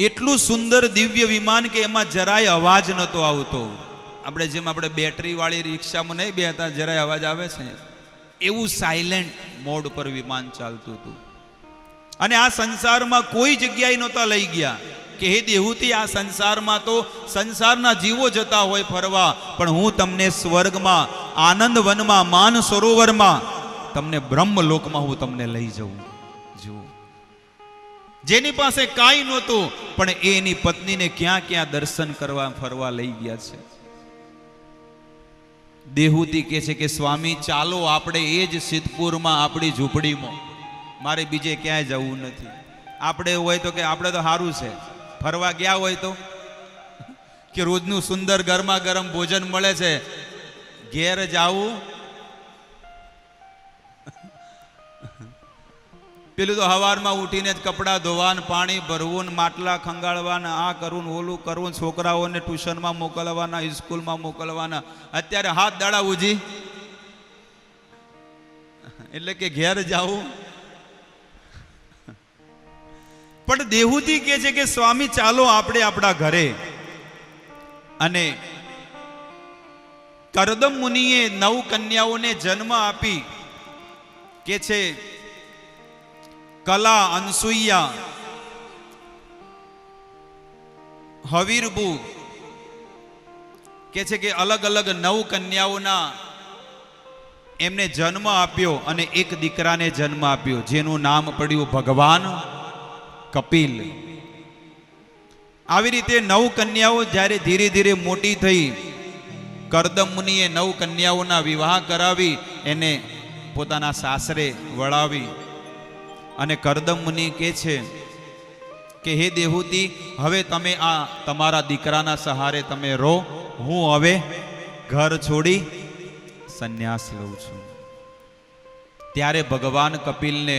એટલું સુંદર દિવ્ય વિમાન કે એમાં જરાય અવાજ નતો આવતો. આપણે બેટરી વાળી રિક્ષામાં નહીં બેહતા, જરાય અવાજ આવે છે, એવું સાયલેન્ટ મોડ પર વિમાન ચાલતું હતું. અને આ સંસારમાં કોઈ જગ્યાએ નહોતા લઈ ગયા કે હે દેહૂતી, આ સંસારમાં તો સંસારના જીવો જતા હોય ફરવા, પણ હું તમને સ્વર્ગમાં, આનંદ વનમાં, માન સરોવરમાં, તમને બ્રહ્મલોકમાં હું તમને લઈ જઉં. જુઓ, જેની પાસે કાંઈ નહોતું પણ એની પત્નીને ક્યાં ક્યાં દર્શન કરવા ફરવા લઈ ગયા છે. દેહૂતી કહે છે કે સ્વામી, ચાલો આપણે એ જ સિદ્ધપુરમાં આપણી ઝૂંપડીમાં, મારે બીજે ક્યાંય જવું નથી. આપણે એવું હોય તો કે આપણે તો સારું છે, ફરવા ગયા હોય તો કે રોજનું સુંદર ગરમા ગરમ ભોજન મળે છે, ઘેર જાવું પેલું તો હવારમાં ઉઠીને જ કપડાં ધોવાન, પાણી ભરવું, માટલા ખંગાળવાના, આ કરવું ઓલું કરવું, છોકરાઓને ટ્યુશનમાં મોકલવાના, સ્કૂલમાં મોકલવાના. અત્યારે હાથ દાડા ઉજી એટલે કે ઘેર જાવું. પણ દેહૂતી કહે છે કે સ્વામી, ચાલો આપણે આપણા ઘરે. અને કરદમ મુનિએ 9 કન્યાઓને જન્મ આપી. કે છે કલા, અનસુઈયા, હવીરબુ, કે છે કે અલગ અલગ 9 કન્યાઓના એમને જન્મ આપ્યો અને એક દીકરાને જન્મ આપ્યો જેનું નામ પડ્યું ભગવાન કપિલ. આવી રીતે 9 કન્યાઓ જ્યારે ધીરે ધીરે મોટી થઈ, કરદમ મુનિએ 9 કન્યાઓના વિવાહ કરાવી એને પોતાના સાસરે વળાવી. અને કરદમ મુનિ કહે છે કે હે દેહૂતી, હવે તમે આ તમારા દીકરાના સહારે તમે રહો, હું હવે ઘર છોડી સંન્યાસ લઉં છું. ત્યારે ભગવાન કપિલને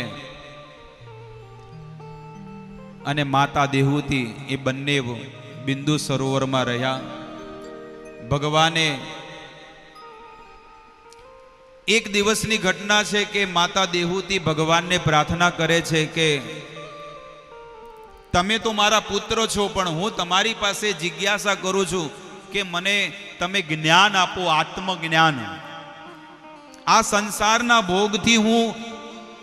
અને માતા દેહૂતી એ બંને બિંદુ સરોવરમાં રહ્યા. ભગવાને એક દિવસની ઘટના છે કે માતા દેહૂતી ભગવાનને પ્રાર્થના કરે છે કે તમે તો મારા પુત્ર છો, પણ હું તમારી પાસે જિજ્ઞાસા કરું છું કે મને તમે જ્ઞાન આપો, આત્મજ્ઞાન. આ સંસારના ભોગથી હું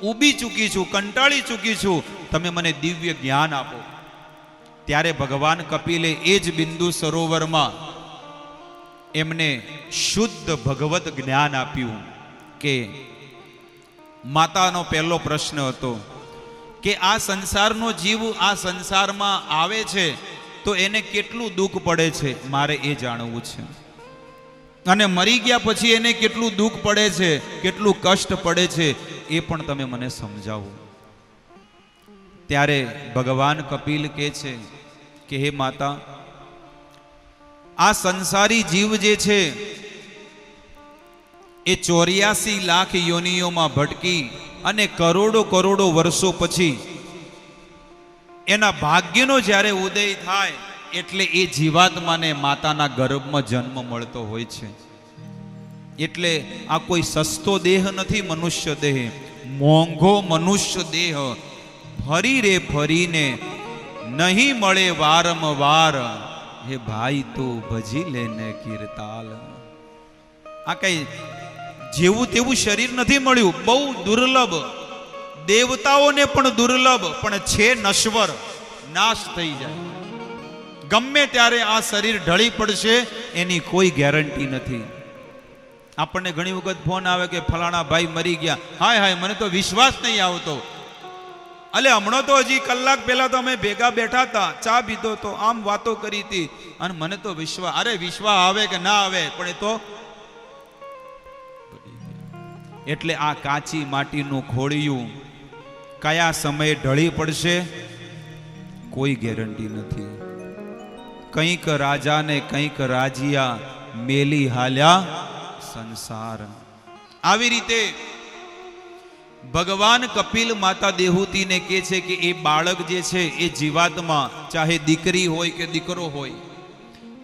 ઊબી ચૂકી છું, કંટાળી ચૂકી છું, તમે મને દિવ્ય જ્ઞાન આપો. ત્યારે ભગવાન કપિલે એ જ બિંદુ સરોવરમાં એમને શુદ્ધ ભગવત જ્ઞાન આપ્યું. કે માતાનો પહેલો પ્રશ્ન હતો કે આ સંસારનો જીવ આ સંસારમાં આવે છે તો એને કેટલું દુઃખ પડે છે, મારે એ જાણવું છે. અને મરી ગયા પછી એને કેટલું દુઃખ પડે છે, કેટલું કષ્ટ પડે છે, એ પણ તમે મને સમજાવો. ત્યારે ભગવાન કપિલ કહે છે કે હે માતા, આ સંસારી જીવ જે છે એ 84 લાખ યોનિઓમાં ભટકી અને કરોડો કરોડો વર્ષો પછી એના ભાગ્યનો જ્યારે ઉદય થાય એટલે એ જીવાત્માને માતાના ગર્ભમાં જન્મ મળતો હોય છે. એટલે આ કોઈ સસ્તો દેહ નથી, મનુષ્ય દેહ, મોંઘો મનુષ્ય દેહ. ફરી રે ફરીને નહીં મળે વારંવાર, હે ભાઈ તું ભજી લેને કીર્તાલ. આ કઈ જેવું તેવું શરીર નથી મળ્યું, બહુ દુર્લભ, દેવતાઓને પણ દુર્લભ, પણ છે નશ્વર, નાશ થઈ જાય. ગમે ત્યારે આ શરીર ઢળી પડશે, એની કોઈ ગેરંટી નથી. આપણને ઘણી વખત ફોન આવે કે ફલાણા ભાઈ મરી ગયા. હાય હાય, મને તો વિશ્વાસ નહીં આવતો. અલે હમણાં તો હજી કલાક પહેલા તો અમે ભેગા બેઠા હતા, ચા પીધો તો, આમ વાતો કરી હતી, અને મને તો વિશ્વાસ, અરે વિશ્વાસ આવે કે ના આવે, પણ એ તો એટલે આ કાચી માટીનું ખોડિયું કયા સમયે ઢળી પડશે કોઈ ગેરંટી નથી. કંઈક રાજાને કંઈક રાજીયા, મેલી હાલ્યા સંસાર. આવી રીતે ભગવાન કપિલ માતા દેહૂતીને કહે છે કે એ બાળક જે છે એ જીવાત્મા, ચાહે દીકરી હોય કે દીકરો હોય,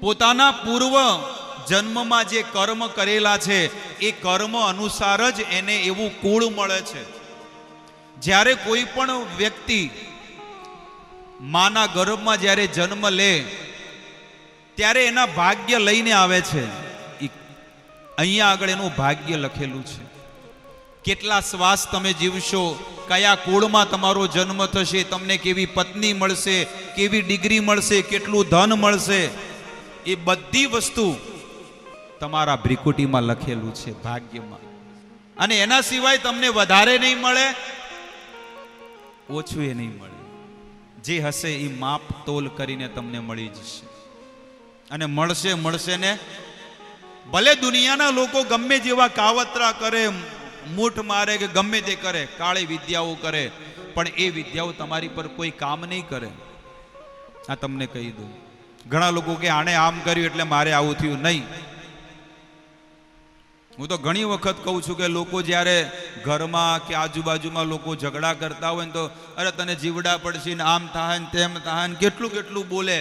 પોતાના પૂર્વ જન્મમાં જે કર્મ કરેલા છે એ કર્મ અનુસાર જ એને એવું કુળ મળે છે. જ્યારે કોઈ પણ વ્યક્તિ માના ગર્ભમાં જ્યારે જન્મ લે ત્યારે એના ભાગ્ય લઈને આવે છે. અહીંયા આગળ એનું ભાગ્ય લખેલું છે. કેટલા શ્વાસ તમે જીવશો, કયા કુળમાં તમારો જન્મ થશે, તમને કેવી પત્ની મળશે, કેવી ડિગ્રી મળશે, કેટલું ધન મળશે, એ બધી વસ્તુ તમારા ભ્રિકુટીમાં લખેલું છે, ભાગ્યમાં. અને એના સિવાય તમને વધારે નહીં મળે, ઓછું એ નહીં મળે. જે હશે એ માપ તોલ કરીને તમને મળી જશે. અને મળશે ને ભલે દુનિયાના લોકો ગમે જેવા કાવતરા કરે, મૂઠ મારે કે ગમે તે કરે, કાળી વિદ્યાઓ કરે, પણ એ વિદ્યાઓ તમારી પર કોઈ કામ નહીં કરે. આ તમને કહી દઉં. ઘણા લોકો કે આણે આમ કર્યું એટલે મારે આવું થયું. નહીં. હું તો ઘણી વખત કહું છું કે લોકો જ્યારે ઘરમાં કે આજુબાજુમાં લોકો ઝઘડા કરતા હોય ને તો અરે તને જીવડા પડશે ને આમ થાય ને તેમ થાય ને કેટલું કેટલું બોલે.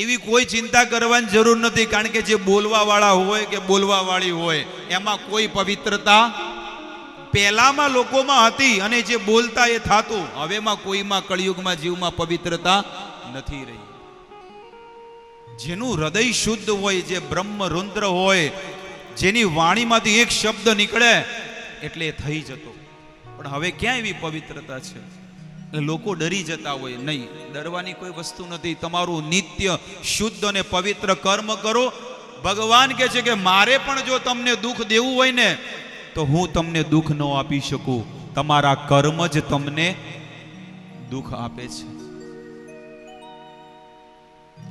એવી કોઈ ચિંતા કરવાની જરૂર નથી, કારણ કે જે બોલવા વાળા હોય કે બોલવા વાળી હોય એમાં કોઈ પવિત્રતા પહેલામાં લોકોમાં હતી અને જે બોલતા એ થાતું. હવેમાં કોઈમાં કળિયુગમાં જીવમાં પવિત્રતા નથી રહી. જેનું હૃદય શુદ્ધ હોય, જે બ્રહ્મ રુદ્ર હોય, જેની વાણીમાંથી એક શબ્દ નીકળે એટલે એ થઈ જતો. પણ હવે ક્યાં એવી પવિત્રતા છે? લોકો ડરી જતા હોય. નહીં, ડરવાની કોઈ વસ્તુ નથી. તમારું નિત્ય શુદ્ધ અને પવિત્ર કર્મ કરો. ભગવાન કહે છે કે મારે પણ જો તમને દુઃખ દેવું હોય ને તો હું તમને દુઃખ ન આપી શકું. તમારા કર્મ જ તમને દુઃખ આપે છે.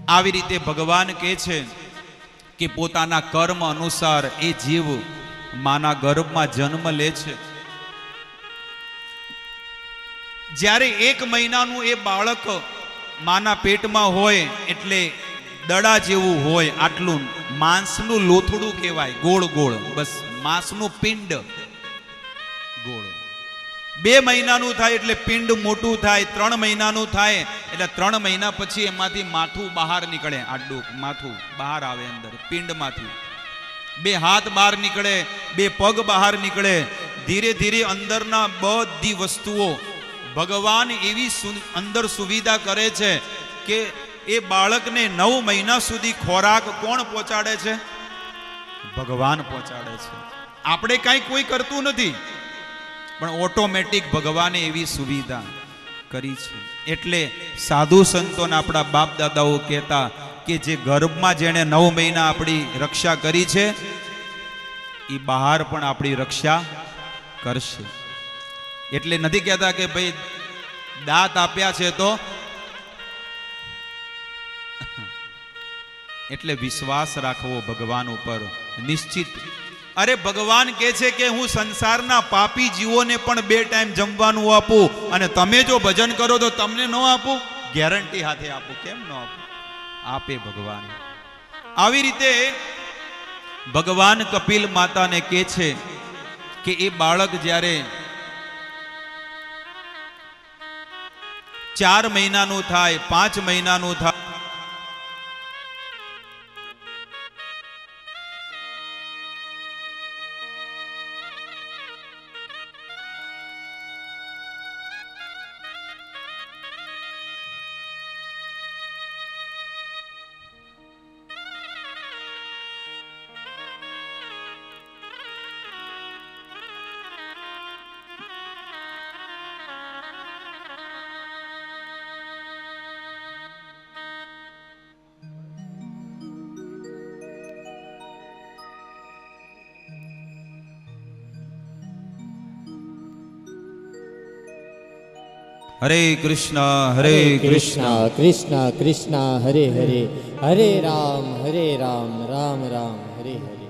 આવી રીતે ભગવાન કહે છે કે પોતાના કર્મ અનુસાર એ જીવ માના ગર્ભમાં જન્મ લે છે. જ્યારે 1 મહિનાનું એ બાળક માના પેટમાં હોય એટલે દડા જેવું હોય, આટલું માંસનું લોથડું કહેવાય, ગોળ ગોળ, બસ માંસનું પિંડ ગોળ. 2 મહિનાનું થાય એટલે પિંડ મોટું થાય. 3 મહિનાનું થાય એટલે 3 મહિના પછી એમાંથી માથું બહાર નીકળે. આડું માથું બહાર આવે અંદર પિંડમાંથી. 2 હાથ બહાર નીકળે, 2 પગ બહાર નીકળે. ધીરે ધીરે અંદરના બધી વસ્તુઓ ભગવાન એવી અંદર સુવિધા કરે છે કે એ બાળકને 9 મહિના સુધી ખોરાક કોણ પહોંચાડે છે? ભગવાન પહોંચાડે છે. આપણે કાંઈ કોઈ કરતું નથી, પણ ઓટોમેટિક ભગવાને એવી સુવિધા કરી છે. એટલે સાધુ સંતોના આપણા બાપ દાદાઓ કહેતા કે જે ગર્ભમાં જેણે 9 મહિના આપણી રક્ષા કરી છે એ બહાર પણ આપણી રક્ષા કરશે. એટલે નથી કહેતા કે ભાઈ દાંત આપ્યા છે તો, એટલે વિશ્વાસ રાખવો ભગવાન ઉપર નિશ્ચિત. અરે ભગવાન કહે છે કે હું સંસારના પાપી જીવોને પણ 2 ટાઈમ જમવાનું આપું, અને તમે જો ભજન કરો તો તમને ન આપું? ગેરંટી હાથે આપું. કેમ ન આપું? આપે ભગવાન. આવી રીતે ભગવાન કપિલ માતાને કહે છે કે એ બાળક જ્યારે 4 મહિનાનું થાય, 5 મહિનાનું થાય, હરે કૃષ્ણ હરે કૃષ્ણ કૃષ્ણ કૃષ્ણ હરે હરે, હરે રામ રામ રામ હરે હરે.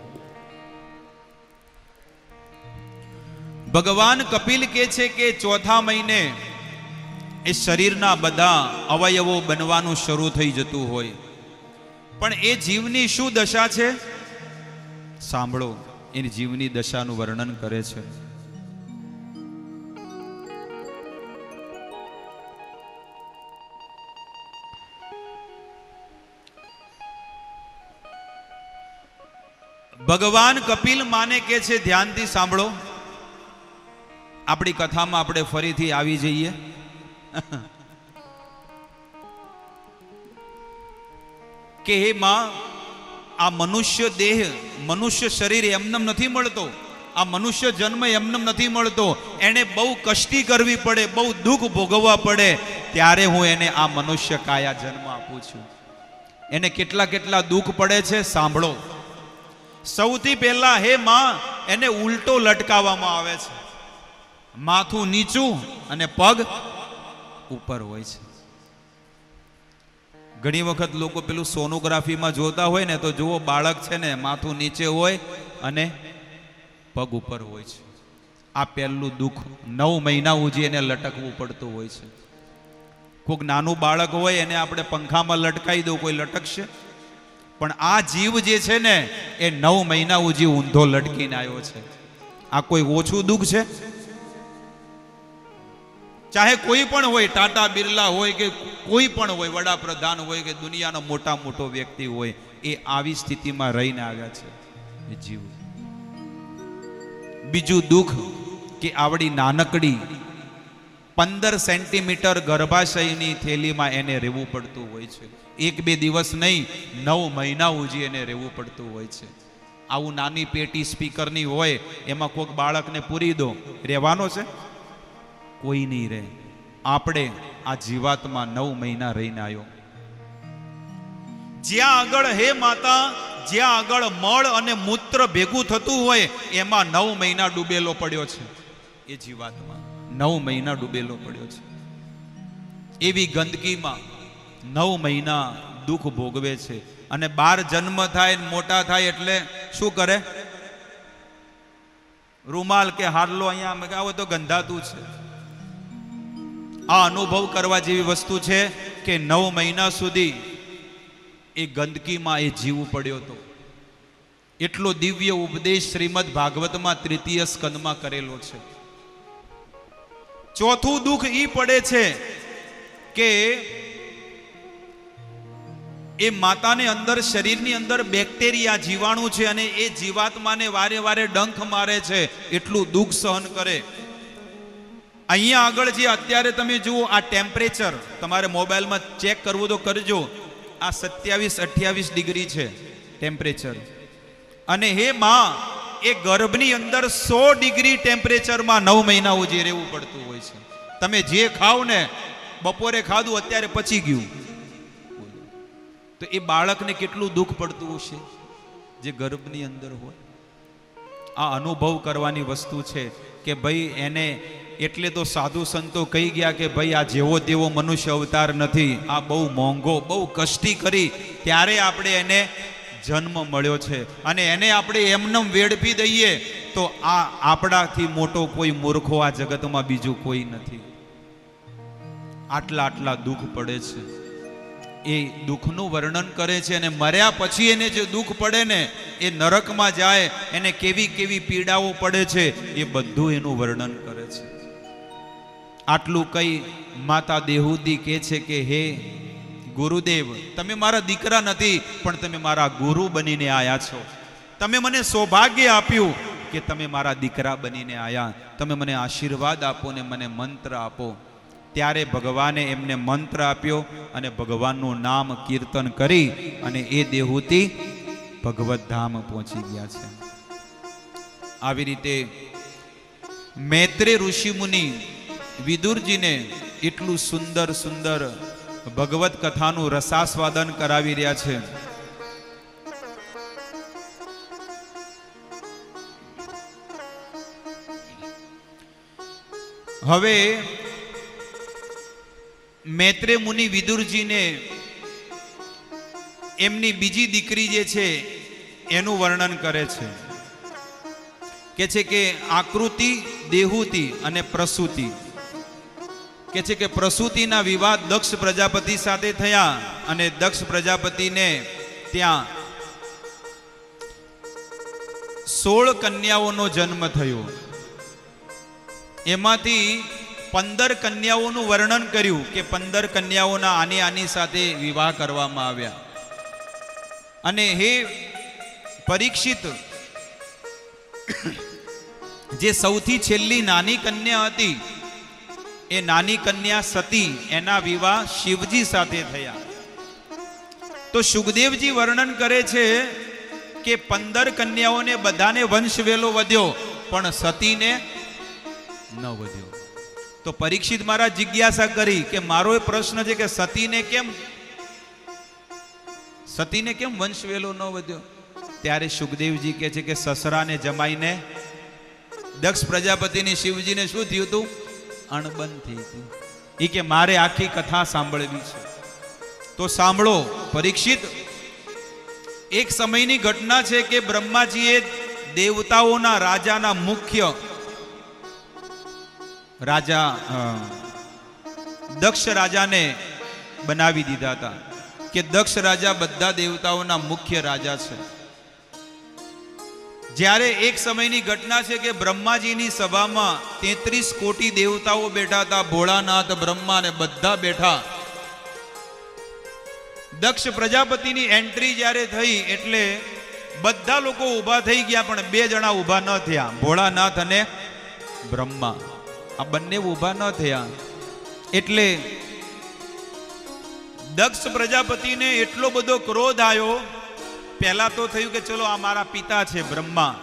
ભગવાન કપિલ કહે છે કે 4થા મહિને એ શરીરના બધા અવયવો બનવાનું શરૂ થઈ જતું હોય, પણ એ જીવની શું દશા છે સાંભળો. એની જીવની દશાનું વર્ણન કરે છે. ભગવાન કપિલ માને કે છે, ધ્યાનથી સાંભળો. આપણી કથામાં આપણે ફરીથી આવી જઈએ. કે હે માં, આ મનુષ્ય દેહ, મનુષ્ય શરીર એમનેમ નથી મળતો. આ મનુષ્ય જન્મ એમનેમ નથી મળતો. એને બહુ કષ્ટી કરવી પડે, બહુ દુઃખ ભોગવવા પડે, ત્યારે હું એને આ મનુષ્ય કાયા જન્મ આપું છું. એને કેટલા કેટલા દુઃખ પડે છે સાંભળો. સૌથી પહેલા હે માં, એને ઉલટો લટકાવવામાં આવે છે. માથું નીચું અને પગ ઉપર હોય છે. ઘણી વખત લોકો પેલું સોનોગ્રાફીમાં જોતા હોય ને, તો જુઓ બાળક છે ને માથું નીચે હોય અને પગ ઉપર હોય છે. આ પહેલું દુઃખ. 9 મહિના સુધી એને લટકવું પડતું હોય છે. કોઈક નાનું બાળક હોય એને આપણે પંખામાં લટકાવી દો, કોઈ લટકશે? પણ આ જીવ જે છે ને એ 9 મહિના સુધી ઊંધો લટકીને આવ્યો છે. આ કોઈ ઓછું દુઃખ છે? ચાહે કોઈ પણ હોય, ટાટા બિરલા હોય કે કોઈ પણ હોય, વડાપ્રધાન હોય કે દુનિયાનો મોટો વ્યક્તિ હોય, એ આવી સ્થિતિમાં રહીને આવ્યા છે એ જીવ. બીજું દુઃખ કે આવડી નાનકડી 15 સેન્ટીમીટર ગર્ભાશયની થેલીમાં એને રહેવું પડતું હોય છે. 1-2 દિવસ નહીં, 9 મહિના સુધી એને રહેવું પડતું હોય છે. આવું નાની પેટી સ્પીકરની હોય, એમાં કોઈક બાળકને પૂરી દો, રહેવાનો છે? કોઈ નહીં રહે. આપણે આ જીવાતમાં 9 મહિના રહીને આવ્યો. જ્યાં આગળ હે માતા, જ્યાં આગળ મળ અને મૂત્ર ભેગું થતું હોય, એમાં 9 મહિના ડૂબેલો પડ્યો છે. એ જીવાતમાં 9 મહિના ડૂબેલો પડ્યો છે. એવી ગંદકીમાં 9 મહિના દુઃખ ભોગવે છે. અને 12 જન્મ થાય, મોટા થાય એટલે શું કરે? રૂમાલ કે હારલો અહીંયા આવો તો ગંધાતું છે. આ અનુભવ કરવા જેવી વસ્તુ છે કે 9 મહિના સુધી એ ગંદકીમાં એ જીવ પડ્યો હતો. એટલો દિવ્ય ઉપદેશ શ્રીમદ ભાગવતમાં 3ય સ્કંદમાં કરેલો છે. ચોથું દુઃખ ઈ પડે છે કે એ માતાને અંદર, શરીરની અંદર બેક્ટેરિયા, જીવાણુ છે, અને એ જીવાત્માને વારે વારે ડંખ મારે છે. એટલું દુઃખ સહન કરે. અહીંયા આગળ જે અત્યારે તમે જુઓ, આ ટેમ્પરેચર તમારે મોબાઈલમાં ચેક કરવું તો કરજો. આ 27-28 ડિગ્રી છે ટેમ્પરેચર. અને હે માં, એ ગર્ભની અંદર 100 ડિગ્રી ટેમ્પરેચરમાં 9 મહિના સુધી રહેવું પડતું હોય છે. તમે જે ખાવ ને, બપોરે ખાધું અત્યારે પચી ગયું, તો એ બાળકને કેટલું દુઃખ પડતું હશે જે ગર્ભની અંદર હોય. આ અનુભવ કરવાની વસ્તુ છે કે ભાઈ એને એટલે તો સાધુ સંતો કહી ગયા કે ભાઈ આ જેવો તેવો મનુષ્ય અવતાર નથી, આ બહુ મોંઘો, બહુ કષ્ટી કરી ત્યારે આપણે એને જન્મ મળ્યો છે, અને એને આપણે એમનેમ વેડફી દઈએ તો આ આપણાથી મોટો કોઈ મૂર્ખો આ જગતમાં બીજું કોઈ નથી. આટલા દુઃખ પડે છે. એ દુઃખનું વર્ણન કરે છે, અને મર્યા પછી એને જે દુઃખ પડે ને, એ નરકમાં જાય એને કેવી કેવી પીડાઓ પડે છે, એ બધું એનું વર્ણન કરે છે. આટલું કઈ માતા દેહૂતી કહે છે કે હે ગુરુદેવ, તમે મારા દીકરા નથી પણ તમે મારા ગુરુ બનીને આયા છો. તમે મને સૌભાગ્ય આપ્યું કે તમે મારા દીકરા બનીને આયા. તમે મને આશીર્વાદ આપો ને મને મંત્ર આપો. ત્યારે ભગવાને એમને મંત્ર આપ્યો અને ભગવાનનું નામ કીર્તન કરી અને એ દેહૂતી ભગવત ધામ પહોંચી ગયા છે. આવી રીતે મૈત્રેય ઋષિ મુનિ વિદુરજીને એટલું સુંદર સુંદર ભગવત કથાનું રસાસ્વાદન કરાવી રહ્યા છે. હવે મૈત્રેય મુનિ વિદુરજીને એમની બીજી દીકરી જે છે એનું વર્ણન કરે છે. કે છે કે આકૃતિ, દેહૂતિ અને પ્રસૂતિ. કે છે કે પ્રસૂતિના વિવાહ દક્ષ પ્રજાપતિ સાથે થયા અને દક્ષ પ્રજાપતિને ત્યાં 16 કન્યાઓનો જન્મ થયો. એમાંથી 15 કન્યાઓનું વર્ણન કર્યું કે 15 કન્યાઓના આની સાથે વિવાહ કરવામાં આવ્યા. અને હે પરીક્ષિત, જે સૌથી છેલ્લી નાની કન્યા હતી એ નાની કન્યા સતી, એના વિવાહ શિવજી સાથે થયા. તો સુખદેવજી વર્ણન કરે છે કે 15 કન્યાઓને બધાને વંશવેલો વધ્યો પણ સતીને ન વધ્યો. તો પરીક્ષિત મહારાજ જિજ્ઞાસા કરી કે મારો એ પ્રશ્ન છે કે સતીને કેમ વંશવેલો ન વધ્યો? ત્યારે સુખદેવજી કહે છે કે સસરાને જમાઈને દક્ષ પ્રજાપતિની શિવજીને શું થયું હતું? અણબન થઈ હતી. એ કે મારે આખી કથા સાંભળવી છે. તો સાંભળો પરીક્ષિત, એક સમયની ઘટના છે કે બ્રહ્માજીએ દેવતાઓના રાજાના મુખ્ય રાજા દક્ષ રાજાને બનાવી દીધા હતા કે દક્ષ રાજા બધા દેવતાઓના મુખ્ય રાજા છે. જ્યારે એક સમયની ઘટના છે કે બ્રહ્માજીની સભામાં 33 કોટી દેવતાઓ બેઠા હતા. ભોળાનાથ, બ્રહ્મા ને બધા બેઠા. દક્ષ પ્રજાપતિની એન્ટ્રી જ્યારે થઈ એટલે બધા લોકો ઊભા થઈ ગયા, પણ 2 જણા ઊભા ન થયા, ભોળાનાથ અને બ્રહ્મા. આ બંને ઊભા ન થયા. એટલે દક્ષ પ્રજાપતિને એટલો બધો ક્રોધ આવ્યો. પહેલા તો થયું કે ચલો આ મારા પિતા છે બ્રહ્મા,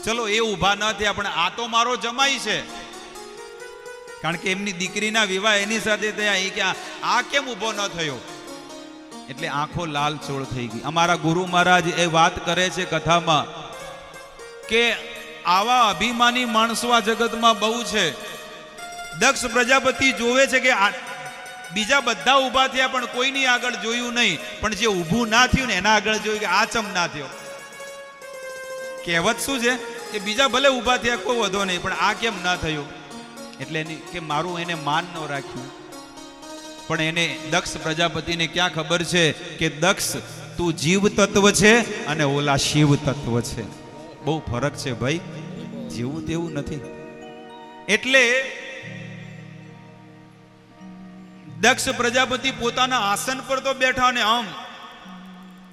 ચલો એ ઊભા ન થયા, પણ આ તો મારો જમાઈ છે. કારણ કે એમની દીકરીના વિવાહ એની સાથે થયા. એ કે આ કેમ ઊભો ન થયો? એટલે આંખો લાલ ચોળ થઈ ગઈ. અમારા ગુરુ મહારાજ એ વાત કરે છે કથામાં કે આવા અભિમાની માણસો આ જગતમાં બહુ છે. દક્ષ પ્રજાપતિ જોવે છે કે બીજા બધા ઊભા થયા પણ કોઈની આગળ જોયું નહીં, પણ જે ઊભું ના થયું ને એના આગળ જોયું કે આ ચમ ના થયો. કહેવત શું છે કે બીજા ભલે ઊભા થયા કોઈ વધો નહીં, પણ આ કેમ ના થયો? એટલે એની કે મારું એને માન ન રાખ્યું. પણ એને દક્ષ પ્રજાપતિને ક્યાં ખબર છે કે દક્ષ તું જીવ તત્વ છે અને ઓલા શિવ તત્વ છે. બહુ ફરક છે ભાઈ, જેવું તેવું નથી. એટલે દક્ષ પ્રજાપતિ પોતાના આસન પર તો બેઠા અને આમ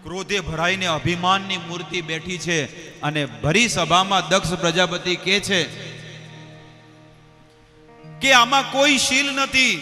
ક્રોધે ભરાઈને અભિમાનની મૂર્તિ બેઠી છે. અને ભરી સભામાં દક્ષ પ્રજાપતિ કહે છે કે આમાં કોઈ શીલ નથી,